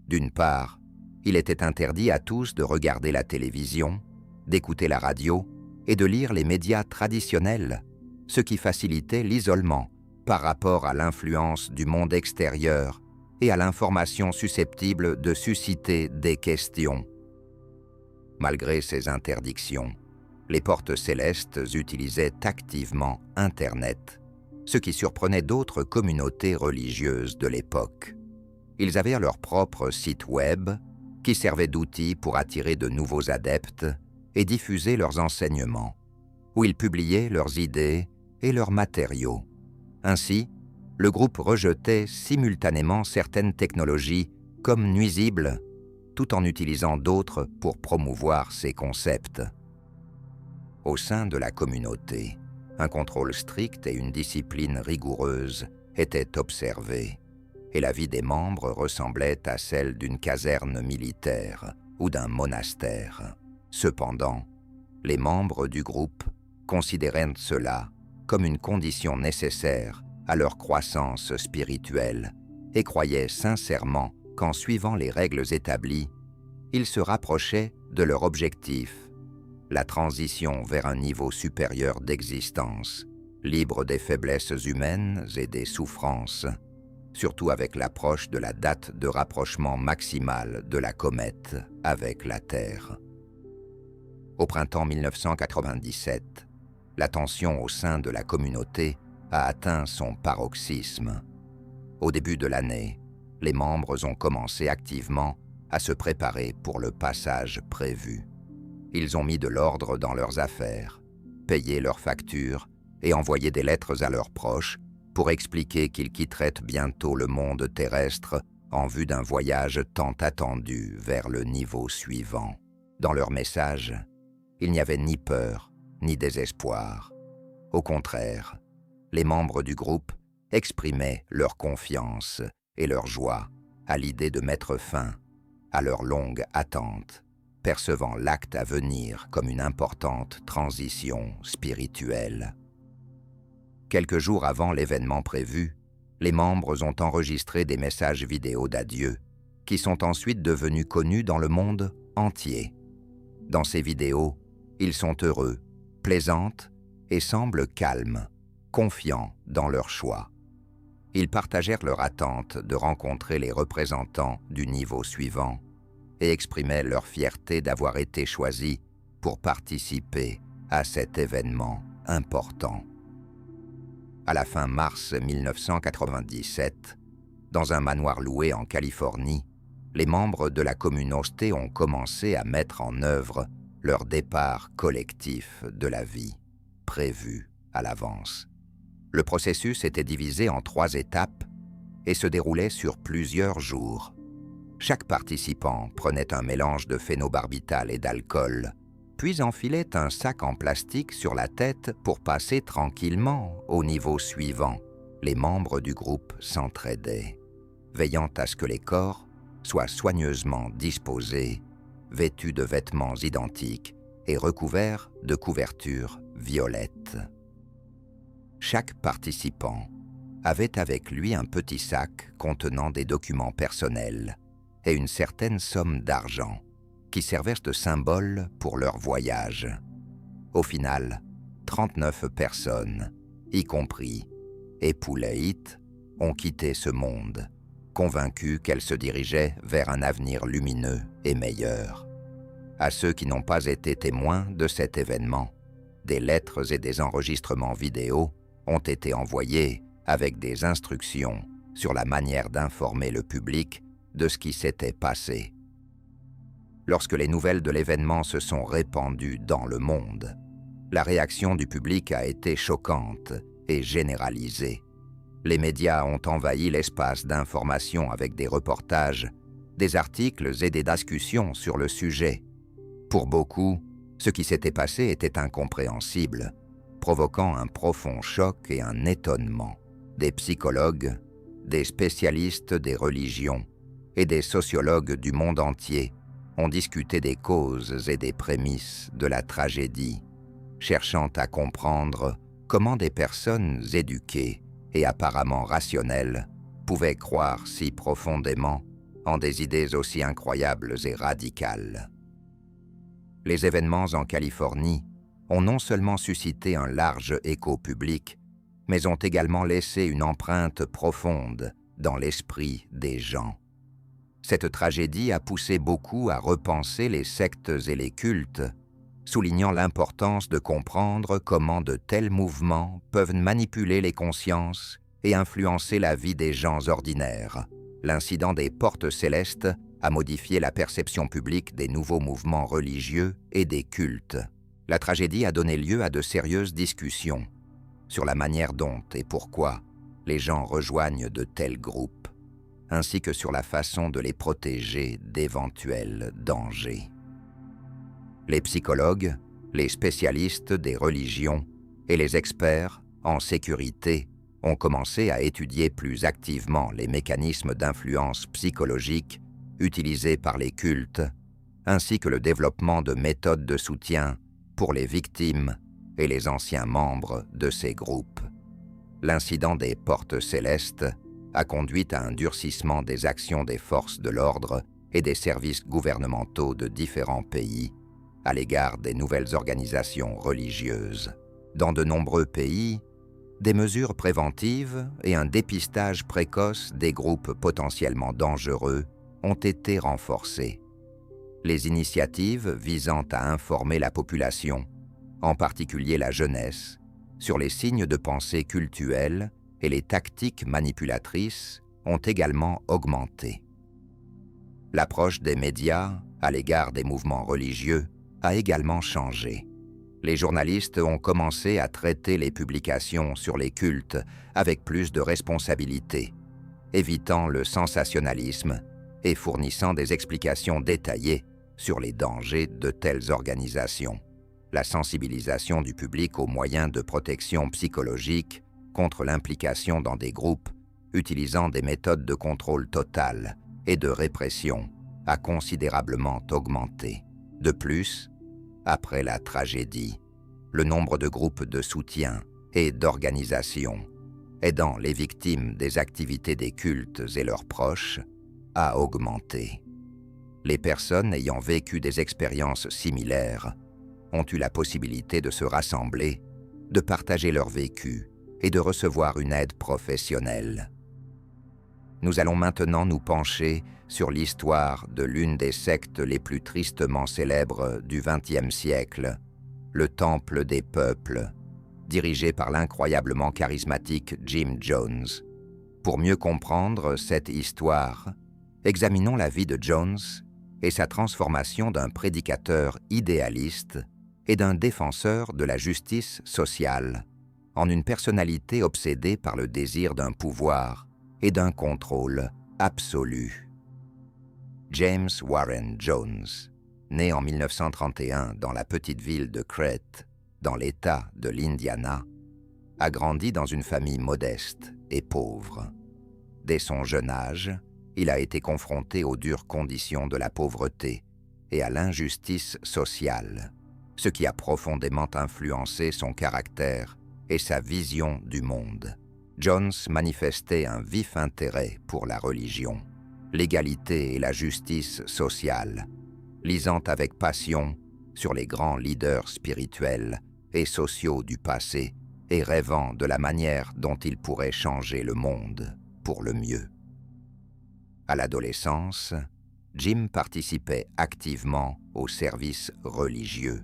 D'une part, il était interdit à tous de regarder la télévision, d'écouter la radio et de lire les médias traditionnels, ce qui facilitait l'isolement par rapport à l'influence du monde extérieur et à l'information susceptible de susciter des questions. Malgré ces interdictions, les portes célestes utilisaient activement Internet, ce qui surprenait d'autres communautés religieuses de l'époque. Ils avaient leur propre site web qui servait d'outil pour attirer de nouveaux adeptes et diffuser leurs enseignements, où ils publiaient leurs idées et leurs matériaux. Ainsi, le groupe rejetait simultanément certaines technologies comme nuisibles, tout en utilisant d'autres pour promouvoir ses concepts. Au sein de la communauté, un contrôle strict et une discipline rigoureuse étaient observés, et la vie des membres ressemblait à celle d'une caserne militaire ou d'un monastère. Cependant, les membres du groupe considéraient cela comme une condition nécessaire à leur croissance spirituelle et croyaient sincèrement qu'en suivant les règles établies, ils se rapprochaient de leur objectif, la transition vers un niveau supérieur d'existence, libre des faiblesses humaines et des souffrances, surtout avec l'approche de la date de rapprochement maximale de la comète avec la Terre. Au printemps 1997, la tension au sein de la communauté a atteint son paroxysme. Au début de l'année, les membres ont commencé activement à se préparer pour le passage prévu. Ils ont mis de l'ordre dans leurs affaires, payé leurs factures et envoyé des lettres à leurs proches pour expliquer qu'ils quitteraient bientôt le monde terrestre en vue d'un voyage tant attendu vers le niveau suivant. Dans leur message, il n'y avait ni peur, ni désespoir. Au contraire, les membres du groupe exprimaient leur confiance et leur joie à l'idée de mettre fin à leur longue attente, percevant l'acte à venir comme une importante transition spirituelle. Quelques jours avant l'événement prévu, les membres ont enregistré des messages vidéo d'adieu qui sont ensuite devenus connus dans le monde entier. Dans ces vidéos, ils sont heureux, plaisantes et semblent calmes, confiants dans leur choix. Ils partagèrent leur attente de rencontrer les représentants du niveau suivant et exprimaient leur fierté d'avoir été choisis pour participer à cet événement important. À la fin mars 1997, dans un manoir loué en Californie, les membres de la communauté ont commencé à mettre en œuvre leur départ collectif de la vie, prévu à l'avance. Le processus était divisé en 3 étapes et se déroulait sur plusieurs jours. Chaque participant prenait un mélange de phénobarbital et d'alcool, puis enfilait un sac en plastique sur la tête pour passer tranquillement au niveau suivant. Les membres du groupe s'entraidaient, veillant à ce que les corps soient soigneusement disposés, vêtus de vêtements identiques et recouverts de couvertures violettes. Chaque participant avait avec lui un petit sac contenant des documents personnels et une certaine somme d'argent qui servèrent de symbole pour leur voyage. Au final, 39 personnes, y compris Epouleït, ont quitté ce monde, convaincus qu'elles se dirigeaient vers un avenir lumineux et meilleur. À ceux qui n'ont pas été témoins de cet événement, des lettres et des enregistrements vidéo ont été envoyés avec des instructions sur la manière d'informer le public de ce qui s'était passé. Lorsque les nouvelles de l'événement se sont répandues dans le monde, la réaction du public a été choquante et généralisée. Les médias ont envahi l'espace d'information avec des reportages, des articles et des discussions sur le sujet. Pour beaucoup, ce qui s'était passé était incompréhensible, provoquant un profond choc et un étonnement. Des psychologues, des spécialistes des religions et des sociologues du monde entier ont discuté des causes et des prémices de la tragédie, cherchant à comprendre comment des personnes éduquées et apparemment rationnelles pouvaient croire si profondément en des idées aussi incroyables et radicales. Les événements en Californie ont non seulement suscité un large écho public, mais ont également laissé une empreinte profonde dans l'esprit des gens. Cette tragédie a poussé beaucoup à repenser les sectes et les cultes, soulignant l'importance de comprendre comment de tels mouvements peuvent manipuler les consciences et influencer la vie des gens ordinaires. L'incident des portes célestes a modifié la perception publique des nouveaux mouvements religieux et des cultes. La tragédie a donné lieu à de sérieuses discussions sur la manière dont et pourquoi les gens rejoignent de tels groupes, ainsi que sur la façon de les protéger d'éventuels dangers. Les psychologues, les spécialistes des religions et les experts en sécurité ont commencé à étudier plus activement les mécanismes d'influence psychologique utilisés par les cultes, ainsi que le développement de méthodes de soutien pour les victimes et les anciens membres de ces groupes. L'incident des portes célestes a conduit à un durcissement des actions des forces de l'ordre et des services gouvernementaux de différents pays à l'égard des nouvelles organisations religieuses. Dans de nombreux pays, des mesures préventives et un dépistage précoce des groupes potentiellement dangereux ont été renforcés. Les initiatives visant à informer la population, en particulier la jeunesse, sur les signes de pensée cultuels et les tactiques manipulatrices ont également augmenté. L'approche des médias à l'égard des mouvements religieux a également changé. Les journalistes ont commencé à traiter les publications sur les cultes avec plus de responsabilité, évitant le sensationnalisme et fournissant des explications détaillées sur les dangers de telles organisations, la sensibilisation du public aux moyens de protection psychologique contre l'implication dans des groupes utilisant des méthodes de contrôle total et de répression a considérablement augmenté. De plus, après la tragédie, le nombre de groupes de soutien et d'organisations aidant les victimes des activités des cultes et leurs proches a augmenté. Les personnes ayant vécu des expériences similaires ont eu la possibilité de se rassembler, de partager leur vécu et de recevoir une aide professionnelle. Nous allons maintenant nous pencher sur l'histoire de l'une des sectes les plus tristement célèbres du XXe siècle, le Temple des Peuples, dirigé par l'incroyablement charismatique Jim Jones. Pour mieux comprendre cette histoire, examinons la vie de Jones et sa transformation d'un prédicateur idéaliste et d'un défenseur de la justice sociale en une personnalité obsédée par le désir d'un pouvoir et d'un contrôle absolu. James Warren Jones, né en 1931 dans la petite ville de Crete, dans l'État de l'Indiana, a grandi dans une famille modeste et pauvre. Dès son jeune âge, il a été confronté aux dures conditions de la pauvreté et à l'injustice sociale, ce qui a profondément influencé son caractère et sa vision du monde. Jones manifestait un vif intérêt pour la religion, l'égalité et la justice sociale, lisant avec passion sur les grands leaders spirituels et sociaux du passé et rêvant de la manière dont il pourrait changer le monde pour le mieux. À l'adolescence, Jim participait activement au service religieux,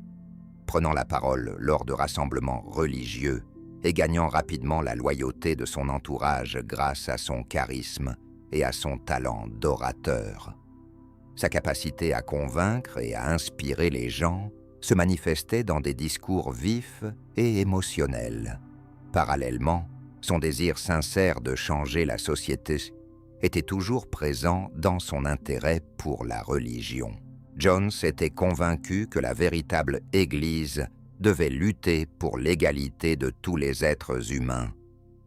prenant la parole lors de rassemblements religieux et gagnant rapidement la loyauté de son entourage grâce à son charisme et à son talent d'orateur. Sa capacité à convaincre et à inspirer les gens se manifestait dans des discours vifs et émotionnels. Parallèlement, son désir sincère de changer la société était toujours présent dans son intérêt pour la religion. Jones était convaincu que la véritable Église devait lutter pour l'égalité de tous les êtres humains,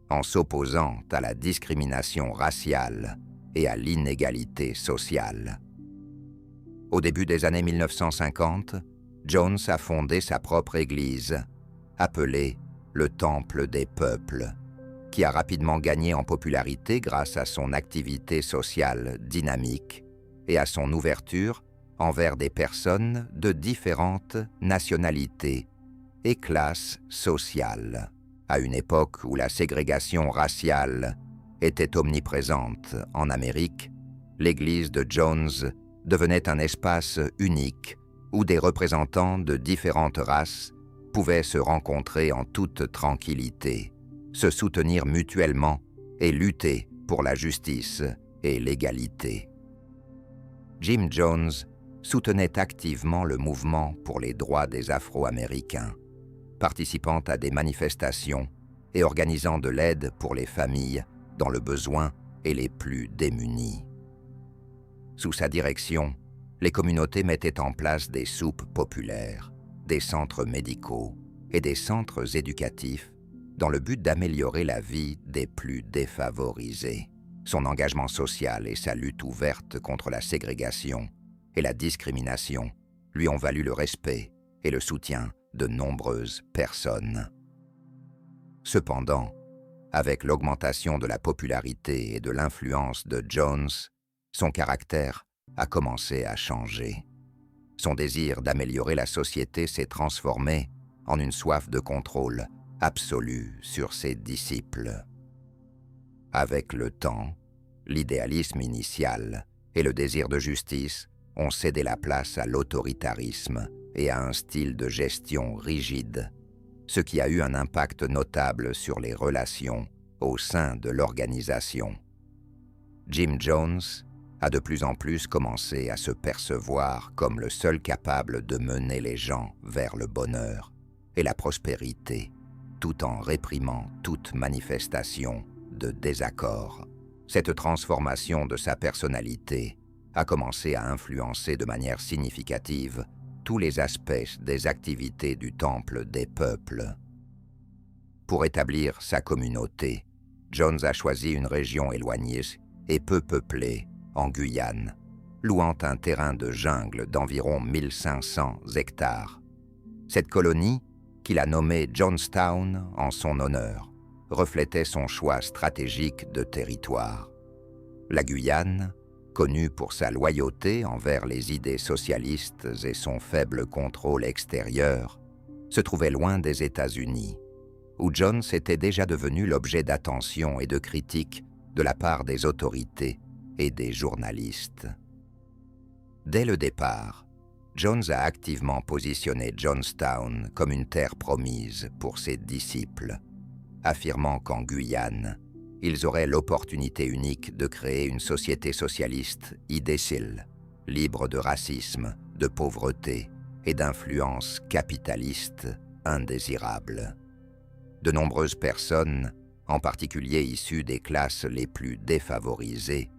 en s'opposant à la discrimination raciale et à l'inégalité sociale. Au début des années 1950, Jones a fondé sa propre église, appelée le Temple des Peuples, qui a rapidement gagné en popularité grâce à son activité sociale dynamique et à son ouverture envers des personnes de différentes nationalités et classes sociales, à une époque où la ségrégation raciale était omniprésente en Amérique. L'église de Jones devenait un espace unique où des représentants de différentes races pouvaient se rencontrer en toute tranquillité, se soutenir mutuellement et lutter pour la justice et l'égalité. Jim Jones soutenait activement le mouvement pour les droits des Afro-Américains, participant à des manifestations et organisant de l'aide pour les familles dans le besoin et les plus démunis. Sous sa direction, les communautés mettaient en place des soupes populaires, des centres médicaux et des centres éducatifs dans le but d'améliorer la vie des plus défavorisés. Son engagement social et sa lutte ouverte contre la ségrégation et la discrimination lui ont valu le respect et le soutien de nombreuses personnes. Cependant, avec l'augmentation de la popularité et de l'influence de Jones, son caractère a commencé à changer. Son désir d'améliorer la société s'est transformé en une soif de contrôle absolu sur ses disciples. Avec le temps, l'idéalisme initial et le désir de justice ont cédé la place à l'autoritarisme et à un style de gestion rigide, ce qui a eu un impact notable sur les relations au sein de l'organisation. Jim Jones a de plus en plus commencé à se percevoir comme le seul capable de mener les gens vers le bonheur et la prospérité, tout en réprimant toute manifestation de désaccord. Cette transformation de sa personnalité a commencé à influencer de manière significative tous les aspects des activités du Temple des peuples. Pour établir sa communauté, Jones a choisi une région éloignée et peu peuplée, en Guyane, louant un terrain de jungle d'environ 1500 hectares. Cette colonie, qu'il a nommée Johnstown en son honneur, reflétait son choix stratégique de territoire. La Guyane, connue pour sa loyauté envers les idées socialistes et son faible contrôle extérieur, se trouvait loin des États-Unis, où Jones était déjà devenu l'objet d'attention et de critiques de la part des autorités et des journalistes. Dès le départ, Jones a activement positionné Johnstown comme une terre promise pour ses disciples, affirmant qu'en Guyane, ils auraient l'opportunité unique de créer une société socialiste idécile, libre de racisme, de pauvreté et d'influences capitalistes indésirables. De nombreuses personnes, en particulier issues des classes les plus défavorisées,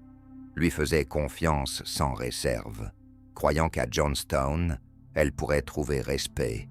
lui faisaient confiance sans réserve, croyant qu'à Johnstown, elle pourrait trouver respect,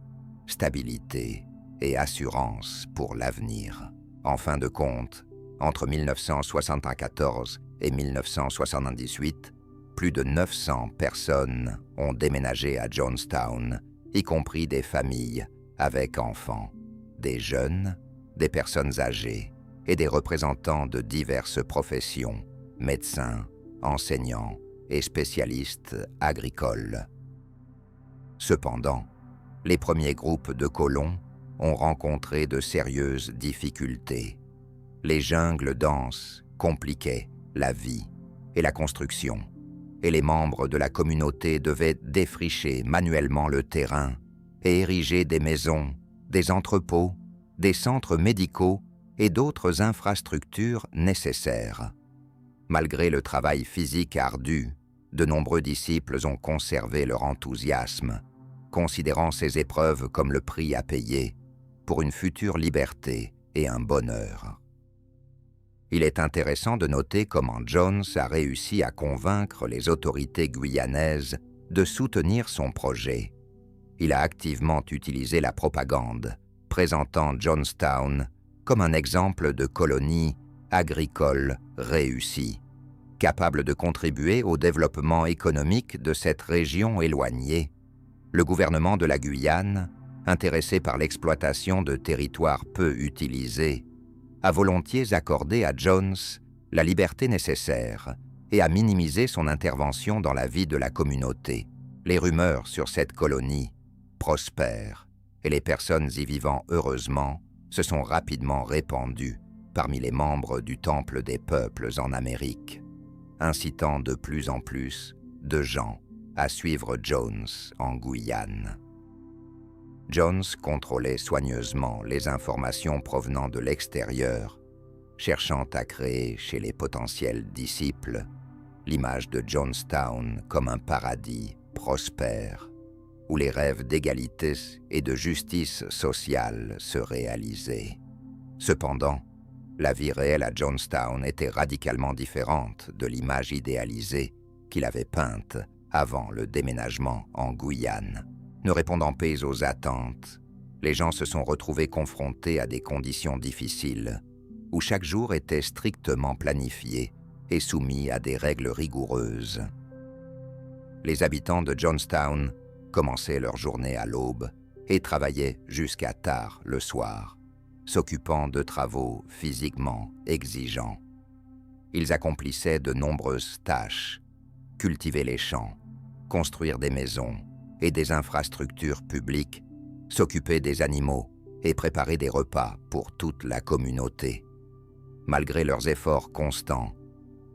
stabilité et assurance pour l'avenir. En fin de compte, entre 1974 et 1978, plus de 900 personnes ont déménagé à Johnstown, y compris des familles avec enfants, des jeunes, des personnes âgées et des représentants de diverses professions, médecins, enseignants et spécialistes agricoles. Cependant, les premiers groupes de colons ont rencontré de sérieuses difficultés. Les jungles denses compliquaient la vie et la construction, et les membres de la communauté devaient défricher manuellement le terrain et ériger des maisons, des entrepôts, des centres médicaux et d'autres infrastructures nécessaires. Malgré le travail physique ardu, de nombreux disciples ont conservé leur enthousiasme, considérant ces épreuves comme le prix à payer pour une future liberté et un bonheur. Il est intéressant de noter comment Jones a réussi à convaincre les autorités guyanaises de soutenir son projet. Il a activement utilisé la propagande, présentant Johnstown comme un exemple de colonie agricole réussie, capable de contribuer au développement économique de cette région éloignée. Le gouvernement de la Guyane, intéressé par l'exploitation de territoires peu utilisés, a volontiers accordé à Jones la liberté nécessaire et a minimisé son intervention dans la vie de la communauté. Les rumeurs sur cette colonie prospèrent et les personnes y vivant heureusement se sont rapidement répandues parmi les membres du Temple des peuples en Amérique, incitant de plus en plus de gens à suivre Jones en Guyane. Jones contrôlait soigneusement les informations provenant de l'extérieur, cherchant à créer chez les potentiels disciples l'image de Johnstown comme un paradis prospère, où les rêves d'égalité et de justice sociale se réalisaient. Cependant, la vie réelle à Johnstown était radicalement différente de l'image idéalisée qu'il avait peinte avant le déménagement en Guyane. Ne répondant pas aux attentes, les gens se sont retrouvés confrontés à des conditions difficiles, où chaque jour était strictement planifié et soumis à des règles rigoureuses. Les habitants de Johnstown commençaient leur journée à l'aube et travaillaient jusqu'à tard le soir, s'occupant de travaux physiquement exigeants. Ils accomplissaient de nombreuses tâches, cultiver les champs, construire des maisons et des infrastructures publiques, s'occuper des animaux et préparer des repas pour toute la communauté. Malgré leurs efforts constants,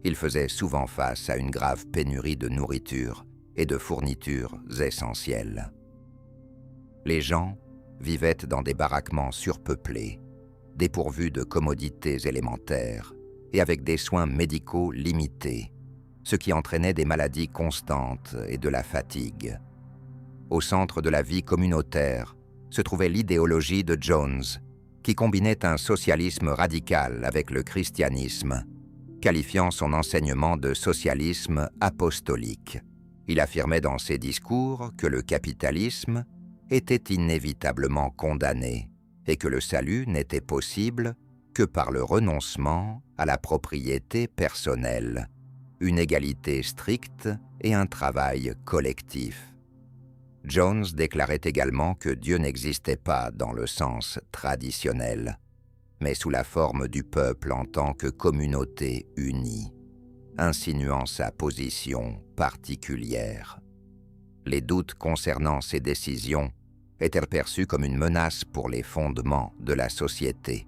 ils faisaient souvent face à une grave pénurie de nourriture et de fournitures essentielles. Les gens vivaient dans des baraquements surpeuplés, dépourvus de commodités élémentaires et avec des soins médicaux limités, ce qui entraînait des maladies constantes et de la fatigue. Au centre de la vie communautaire se trouvait l'idéologie de Jones, qui combinait un socialisme radical avec le christianisme. qualifiant son enseignement de socialisme apostolique. Il affirmait dans ses discours que le capitalisme était inévitablement condamné et que le salut n'était possible que par le renoncement à la propriété personnelle, une égalité stricte et un travail collectif. Jones déclarait également que Dieu n'existait pas dans le sens traditionnel, mais sous la forme du peuple en tant que communauté unie, insinuant sa position particulière. Les doutes concernant ces décisions étaient perçus comme une menace pour les fondements de la société.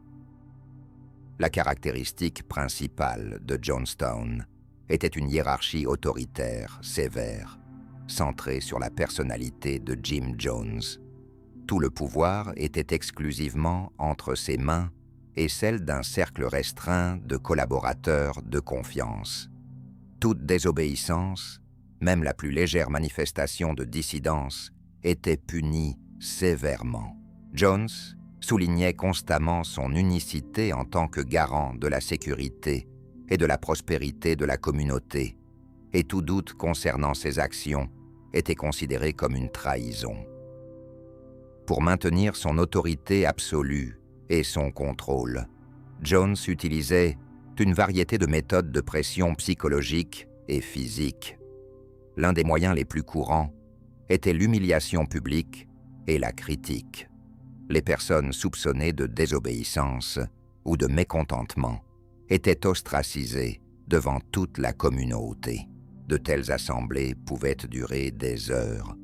La caractéristique principale de Jonestown était une hiérarchie autoritaire, sévère, centrée sur la personnalité de Jim Jones. Tout le pouvoir était exclusivement entre ses mains et celle d'un cercle restreint de collaborateurs de confiance. Toute désobéissance, même la plus légère manifestation de dissidence, était punie sévèrement. Jones soulignait constamment son unicité en tant que garant de la sécurité et de la prospérité de la communauté, et tout doute concernant ses actions était considéré comme une trahison. Pour maintenir son autorité absolue et son contrôle, Jones utilisait une variété de méthodes de pression psychologique et physique. L'un des moyens les plus courants était l'humiliation publique et la critique. Les personnes soupçonnées de désobéissance ou de mécontentement étaient ostracisées devant toute la communauté. De telles assemblées pouvaient durer des heures,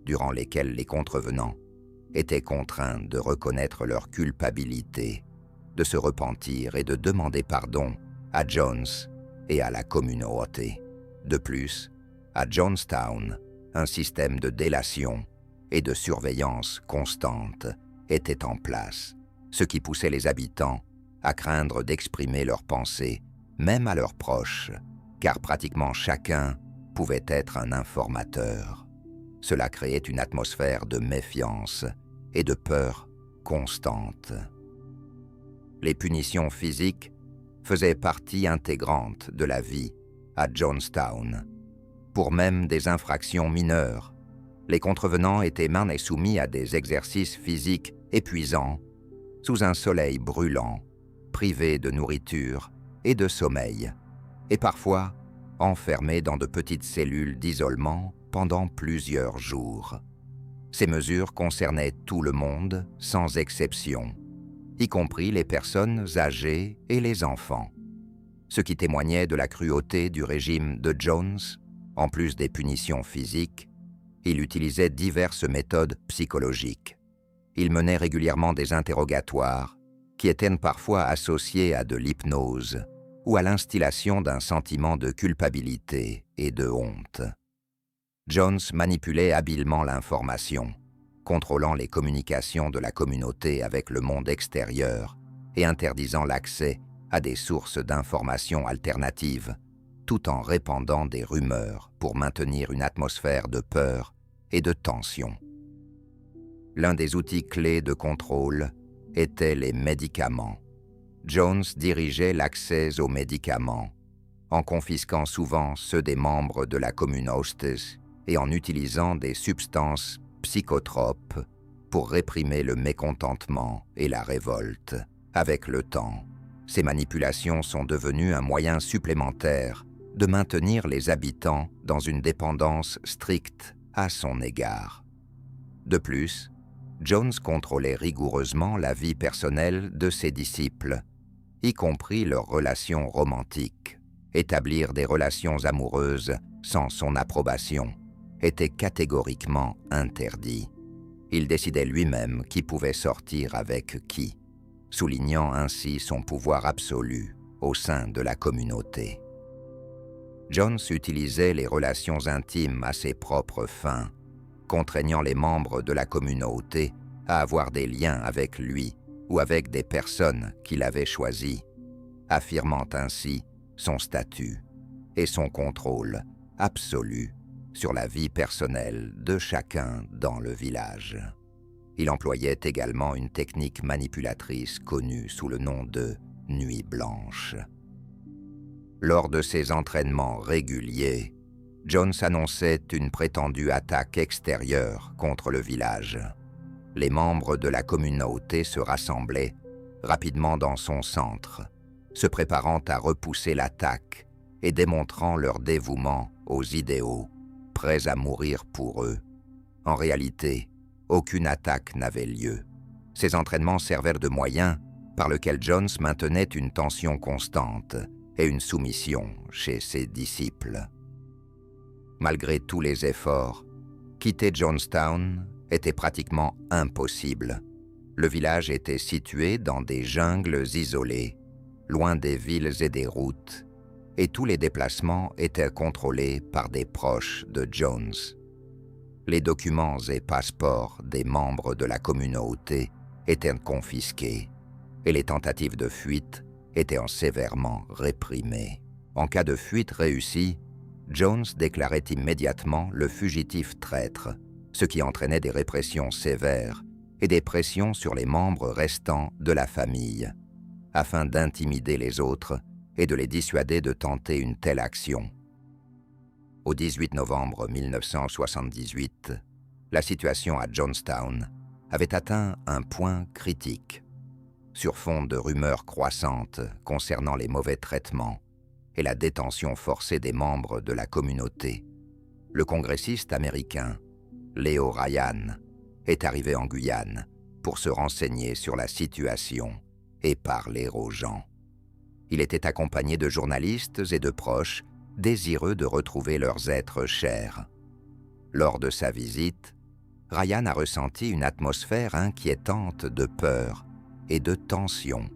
durant lesquelles les contrevenants étaient contraints de reconnaître leur culpabilité, de se repentir et de demander pardon à Jones et à la communauté. De plus, à Jonestown, un système de délation et de surveillance constante était en place, ce qui poussait les habitants à craindre d'exprimer leurs pensées, même à leurs proches, car pratiquement chacun pouvait être un informateur. Cela créait une atmosphère de méfiance et de peur constante. Les punitions physiques faisaient partie intégrante de la vie à Jonestown. Pour même des infractions mineures, les contrevenants étaient maints soumis à des exercices physiques épuisants, sous un soleil brûlant, privés de nourriture et de sommeil, et parfois enfermés dans de petites cellules d'isolement pendant plusieurs jours. Ces mesures concernaient tout le monde, sans exception, y compris les personnes âgées et les enfants, ce qui témoignait de la cruauté du régime de Jones. En plus des punitions physiques, il utilisait diverses méthodes psychologiques. Il menait régulièrement des interrogatoires qui étaient parfois associés à de l'hypnose ou à l'instillation d'un sentiment de culpabilité et de honte. Jones manipulait habilement l'information, contrôlant les communications de la communauté avec le monde extérieur et interdisant l'accès à des sources d'informations alternatives, tout en répandant des rumeurs pour maintenir une atmosphère de peur et de tension. L'un des outils clés de contrôle étaient les médicaments. Jones dirigeait l'accès aux médicaments, en confisquant souvent ceux des membres de la commune hostess et en utilisant des substances psychotropes pour réprimer le mécontentement et la révolte. Avec le temps, ces manipulations sont devenues un moyen supplémentaire de maintenir les habitants dans une dépendance stricte à son égard. De plus, Jones contrôlait rigoureusement la vie personnelle de ses disciples, y compris leurs relations romantiques. Établir des relations amoureuses sans son approbation était catégoriquement interdit. Il décidait lui-même qui pouvait sortir avec qui, soulignant ainsi son pouvoir absolu au sein de la communauté. Jones utilisait les relations intimes à ses propres fins, contraignant les membres de la communauté à avoir des liens avec lui ou avec des personnes qu'il avait choisies, affirmant ainsi son statut et son contrôle absolu sur la vie personnelle de chacun dans le village. Il employait également une technique manipulatrice connue sous le nom de « nuit blanche ». Lors de ses entraînements réguliers, Jones annonçait une prétendue attaque extérieure contre le village. Les membres de la communauté se rassemblaient rapidement dans son centre, se préparant à repousser l'attaque et démontrant leur dévouement aux idéaux, prêts à mourir pour eux. En réalité, aucune attaque n'avait lieu. Ces entraînements servaient de moyen par lequel Jones maintenait une tension constante et une soumission chez ses disciples. Malgré tous les efforts, quitter Jonestown était pratiquement impossible. Le village était situé dans des jungles isolés, loin des villes et des routes, et tous les déplacements étaient contrôlés par des proches de Jones. Les documents et passeports des membres de la communauté étaient confisqués, et les tentatives de fuite étaient sévèrement réprimées. En cas de fuite réussie, Jones déclarait immédiatement le fugitif traître, ce qui entraînait des répressions sévères et des pressions sur les membres restants de la famille, afin d'intimider les autres et de les dissuader de tenter une telle action. Au 18 novembre 1978, la situation à Jonestown avait atteint un point critique. Sur fond de rumeurs croissantes concernant les mauvais traitements et la détention forcée des membres de la communauté, le congressiste américain Leo Ryan est arrivé en Guyane pour se renseigner sur la situation et parler aux gens. Il était accompagné de journalistes et de proches désireux de retrouver leurs êtres chers. Lors de sa visite, Ryan a ressenti une atmosphère inquiétante de peur et de tension,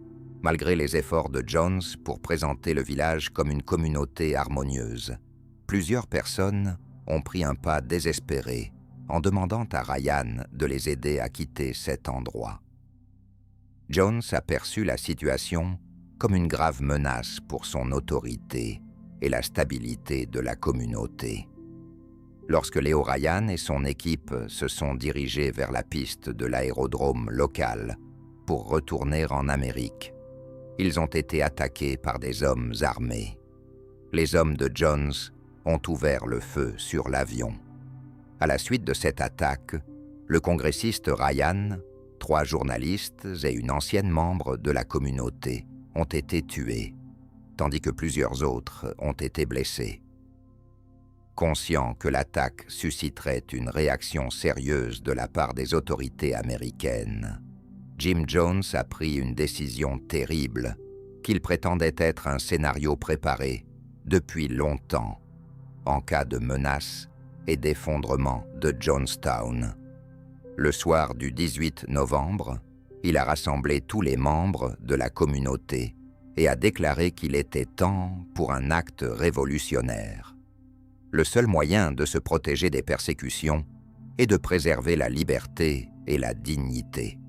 malgré les efforts de Jones pour présenter le village comme une communauté harmonieuse. Plusieurs personnes ont pris un pas désespéré en demandant à Ryan de les aider à quitter cet endroit. Jones a perçu la situation comme une grave menace pour son autorité et la stabilité de la communauté. Lorsque Leo Ryan et son équipe se sont dirigés vers la piste de l'aérodrome local pour retourner en Amérique, ils ont été attaqués par des hommes armés. Les hommes de Jones ont ouvert le feu sur l'avion. À la suite de cette attaque, le congressiste Ryan, 3 journalistes et une ancienne membre de la communauté ont été tués, tandis que plusieurs autres ont été blessés. Conscient que l'attaque susciterait une réaction sérieuse de la part des autorités américaines, Jim Jones a pris une décision terrible qu'il prétendait être un scénario préparé depuis longtemps en cas de menace et d'effondrement de Jonestown. Le soir du 18 novembre, il a rassemblé tous les membres de la communauté et a déclaré qu'il était temps pour un acte révolutionnaire. Le seul moyen de se protéger des persécutions est de préserver la liberté et la dignité.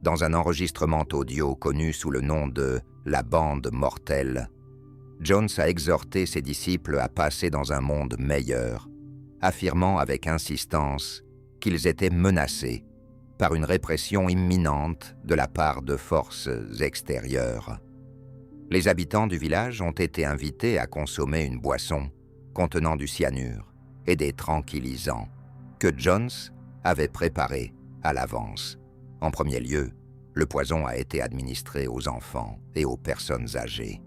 Dans un enregistrement audio connu sous le nom de « La bande mortelle », Jones a exhorté ses disciples à passer dans un monde meilleur, affirmant avec insistance qu'ils étaient menacés par une répression imminente de la part de forces extérieures. Les habitants du village ont été invités à consommer une boisson contenant du cyanure et des tranquillisants que Jones avait préparés à l'avance. En premier lieu, le poison a été administré aux enfants et aux personnes âgées,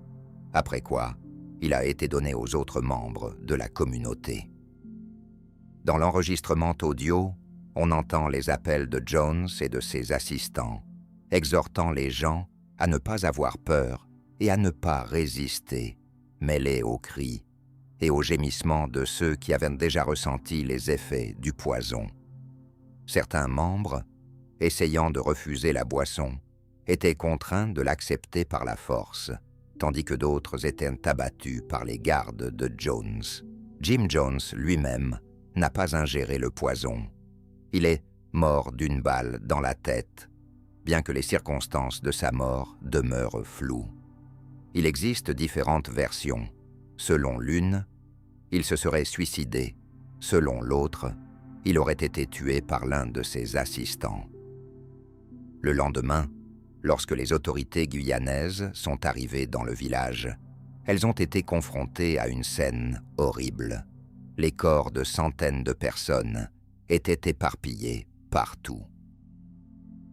après quoi il a été donné aux autres membres de la communauté. Dans l'enregistrement audio, on entend les appels de Jones et de ses assistants, exhortant les gens à ne pas avoir peur et à ne pas résister, mêlés aux cris et aux gémissements de ceux qui avaient déjà ressenti les effets du poison. Certains membres, essayant de refuser la boisson, étaient contraints de l'accepter par la force, tandis que d'autres étaient abattus par les gardes de Jones. Jim Jones lui-même n'a pas ingéré le poison. Il est mort d'une balle dans la tête, bien que les circonstances de sa mort demeurent floues. Il existe différentes versions. Selon l'une, il se serait suicidé. Selon l'autre, il aurait été tué par l'un de ses assistants. Le lendemain, lorsque les autorités guyanaises sont arrivées dans le village, elles ont été confrontées à une scène horrible. Les corps de centaines de personnes étaient éparpillés partout.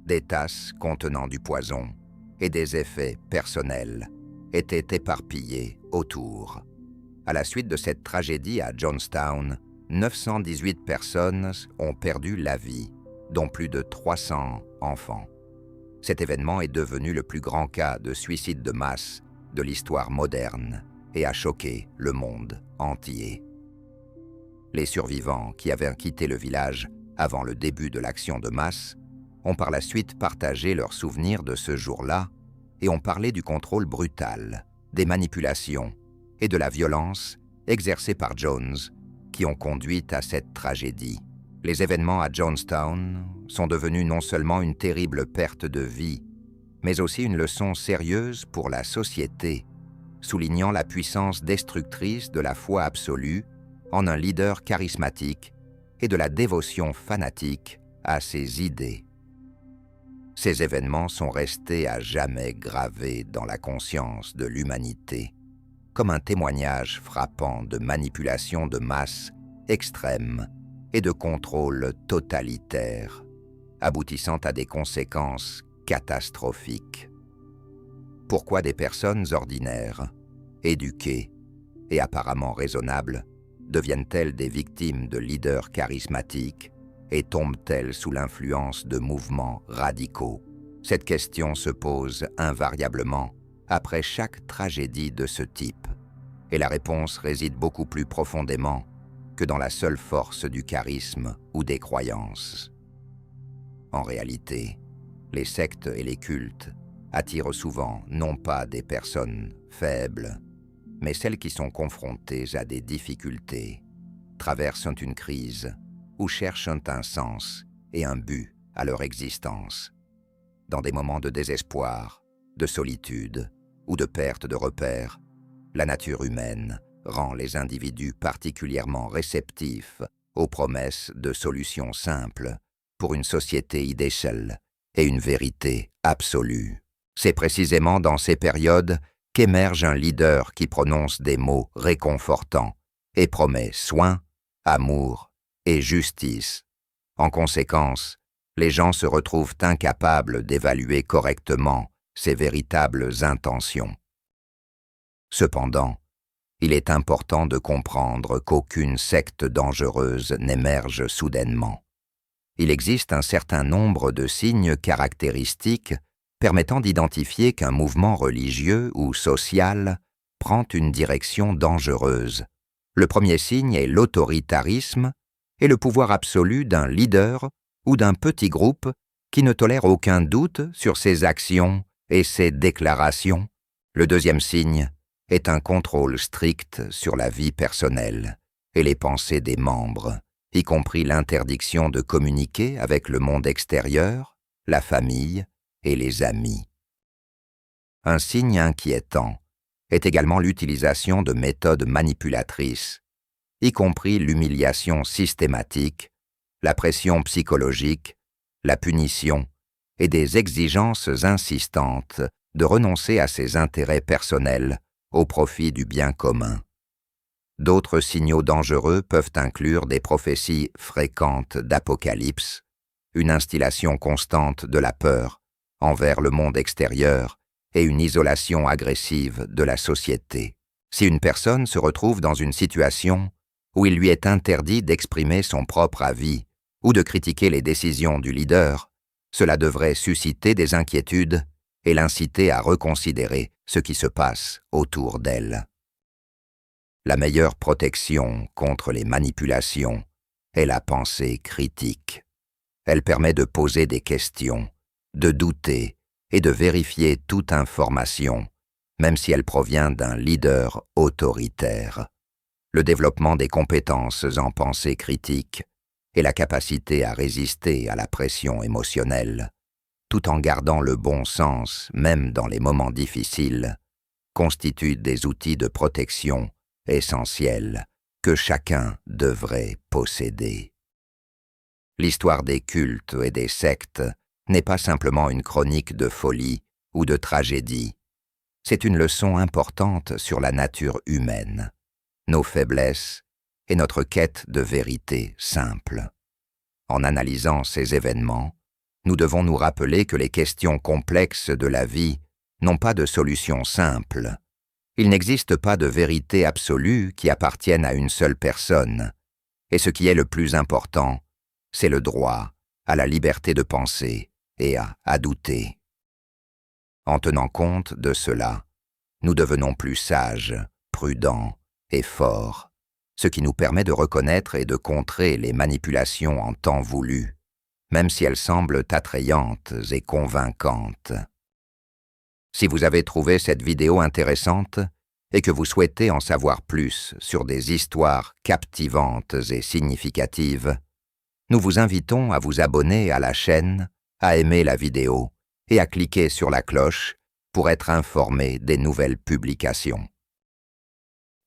Des tasses contenant du poison et des effets personnels étaient éparpillés autour. À la suite de cette tragédie à Jonestown, 918 personnes ont perdu la vie, dont plus de 300 enfants. Cet événement est devenu le plus grand cas de suicide de masse de l'histoire moderne et a choqué le monde entier. Les survivants qui avaient quitté le village avant le début de l'action de masse ont par la suite partagé leurs souvenirs de ce jour-là et ont parlé du contrôle brutal, des manipulations et de la violence exercée par Jones qui ont conduit à cette tragédie. Les événements à Jonestown sont devenus non seulement une terrible perte de vie, mais aussi une leçon sérieuse pour la société, soulignant la puissance destructrice de la foi absolue en un leader charismatique et de la dévotion fanatique à ses idées. Ces événements sont restés à jamais gravés dans la conscience de l'humanité, comme un témoignage frappant de manipulation de masse extrême et de contrôle totalitaire, aboutissant à des conséquences catastrophiques. Pourquoi des personnes ordinaires, éduquées et apparemment raisonnables deviennent-elles des victimes de leaders charismatiques et tombent-elles sous l'influence de mouvements radicaux? Cette question se pose invariablement après chaque tragédie de ce type, et la réponse réside beaucoup plus profondément que dans la seule force du charisme ou des croyances. En réalité, les sectes et les cultes attirent souvent non pas des personnes faibles, mais celles qui sont confrontées à des difficultés, traversent une crise ou cherchent un sens et un but à leur existence. Dans des moments de désespoir, de solitude ou de perte de repères, la nature humaine rend les individus particulièrement réceptifs aux promesses de solutions simples pour une société idéale et une vérité absolue. C'est précisément dans ces périodes qu'émerge un leader qui prononce des mots réconfortants et promet soin, amour et justice. En conséquence, les gens se retrouvent incapables d'évaluer correctement ses véritables intentions. Cependant, il est important de comprendre qu'aucune secte dangereuse n'émerge soudainement. Il existe un certain nombre de signes caractéristiques permettant d'identifier qu'un mouvement religieux ou social prend une direction dangereuse. Le premier signe est l'autoritarisme et le pouvoir absolu d'un leader ou d'un petit groupe qui ne tolère aucun doute sur ses actions et ses déclarations. Le deuxième signe est un contrôle strict sur la vie personnelle et les pensées des membres, y compris l'interdiction de communiquer avec le monde extérieur, la famille et les amis. Un signe inquiétant est également l'utilisation de méthodes manipulatrices, y compris l'humiliation systématique, la pression psychologique, la punition et des exigences insistantes de renoncer à ses intérêts personnels au profit du bien commun. D'autres signaux dangereux peuvent inclure des prophéties fréquentes d'apocalypse, une instillation constante de la peur envers le monde extérieur et une isolation agressive de la société. Si une personne se retrouve dans une situation où il lui est interdit d'exprimer son propre avis ou de critiquer les décisions du leader, cela devrait susciter des inquiétudes et l'inciter à reconsidérer ce qui se passe autour d'elle. La meilleure protection contre les manipulations est la pensée critique. Elle permet de poser des questions, de douter et de vérifier toute information, même si elle provient d'un leader autoritaire. Le développement des compétences en pensée critique et la capacité à résister à la pression émotionnelle, tout en gardant le bon sens même dans les moments difficiles, constituent des outils de protection essentiels que chacun devrait posséder. L'histoire des cultes et des sectes n'est pas simplement une chronique de folie ou de tragédie. c'est une leçon importante sur la nature humaine, nos faiblesses et notre quête de vérité simple. En analysant ces événements, nous devons nous rappeler que les questions complexes de la vie n'ont pas de solution simple. Il n'existe pas de vérité absolue qui appartienne à une seule personne, et ce qui est le plus important, c'est le droit à la liberté de penser et à douter. En tenant compte de cela, nous devenons plus sages, prudents et forts, ce qui nous permet de reconnaître et de contrer les manipulations en temps voulu, même si elles semblent attrayantes et convaincantes. Si vous avez trouvé cette vidéo intéressante et que vous souhaitez en savoir plus sur des histoires captivantes et significatives, nous vous invitons à vous abonner à la chaîne, à aimer la vidéo et à cliquer sur la cloche pour être informé des nouvelles publications.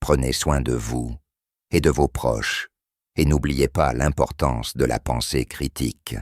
Prenez soin de vous et de vos proches et n'oubliez pas l'importance de la pensée critique.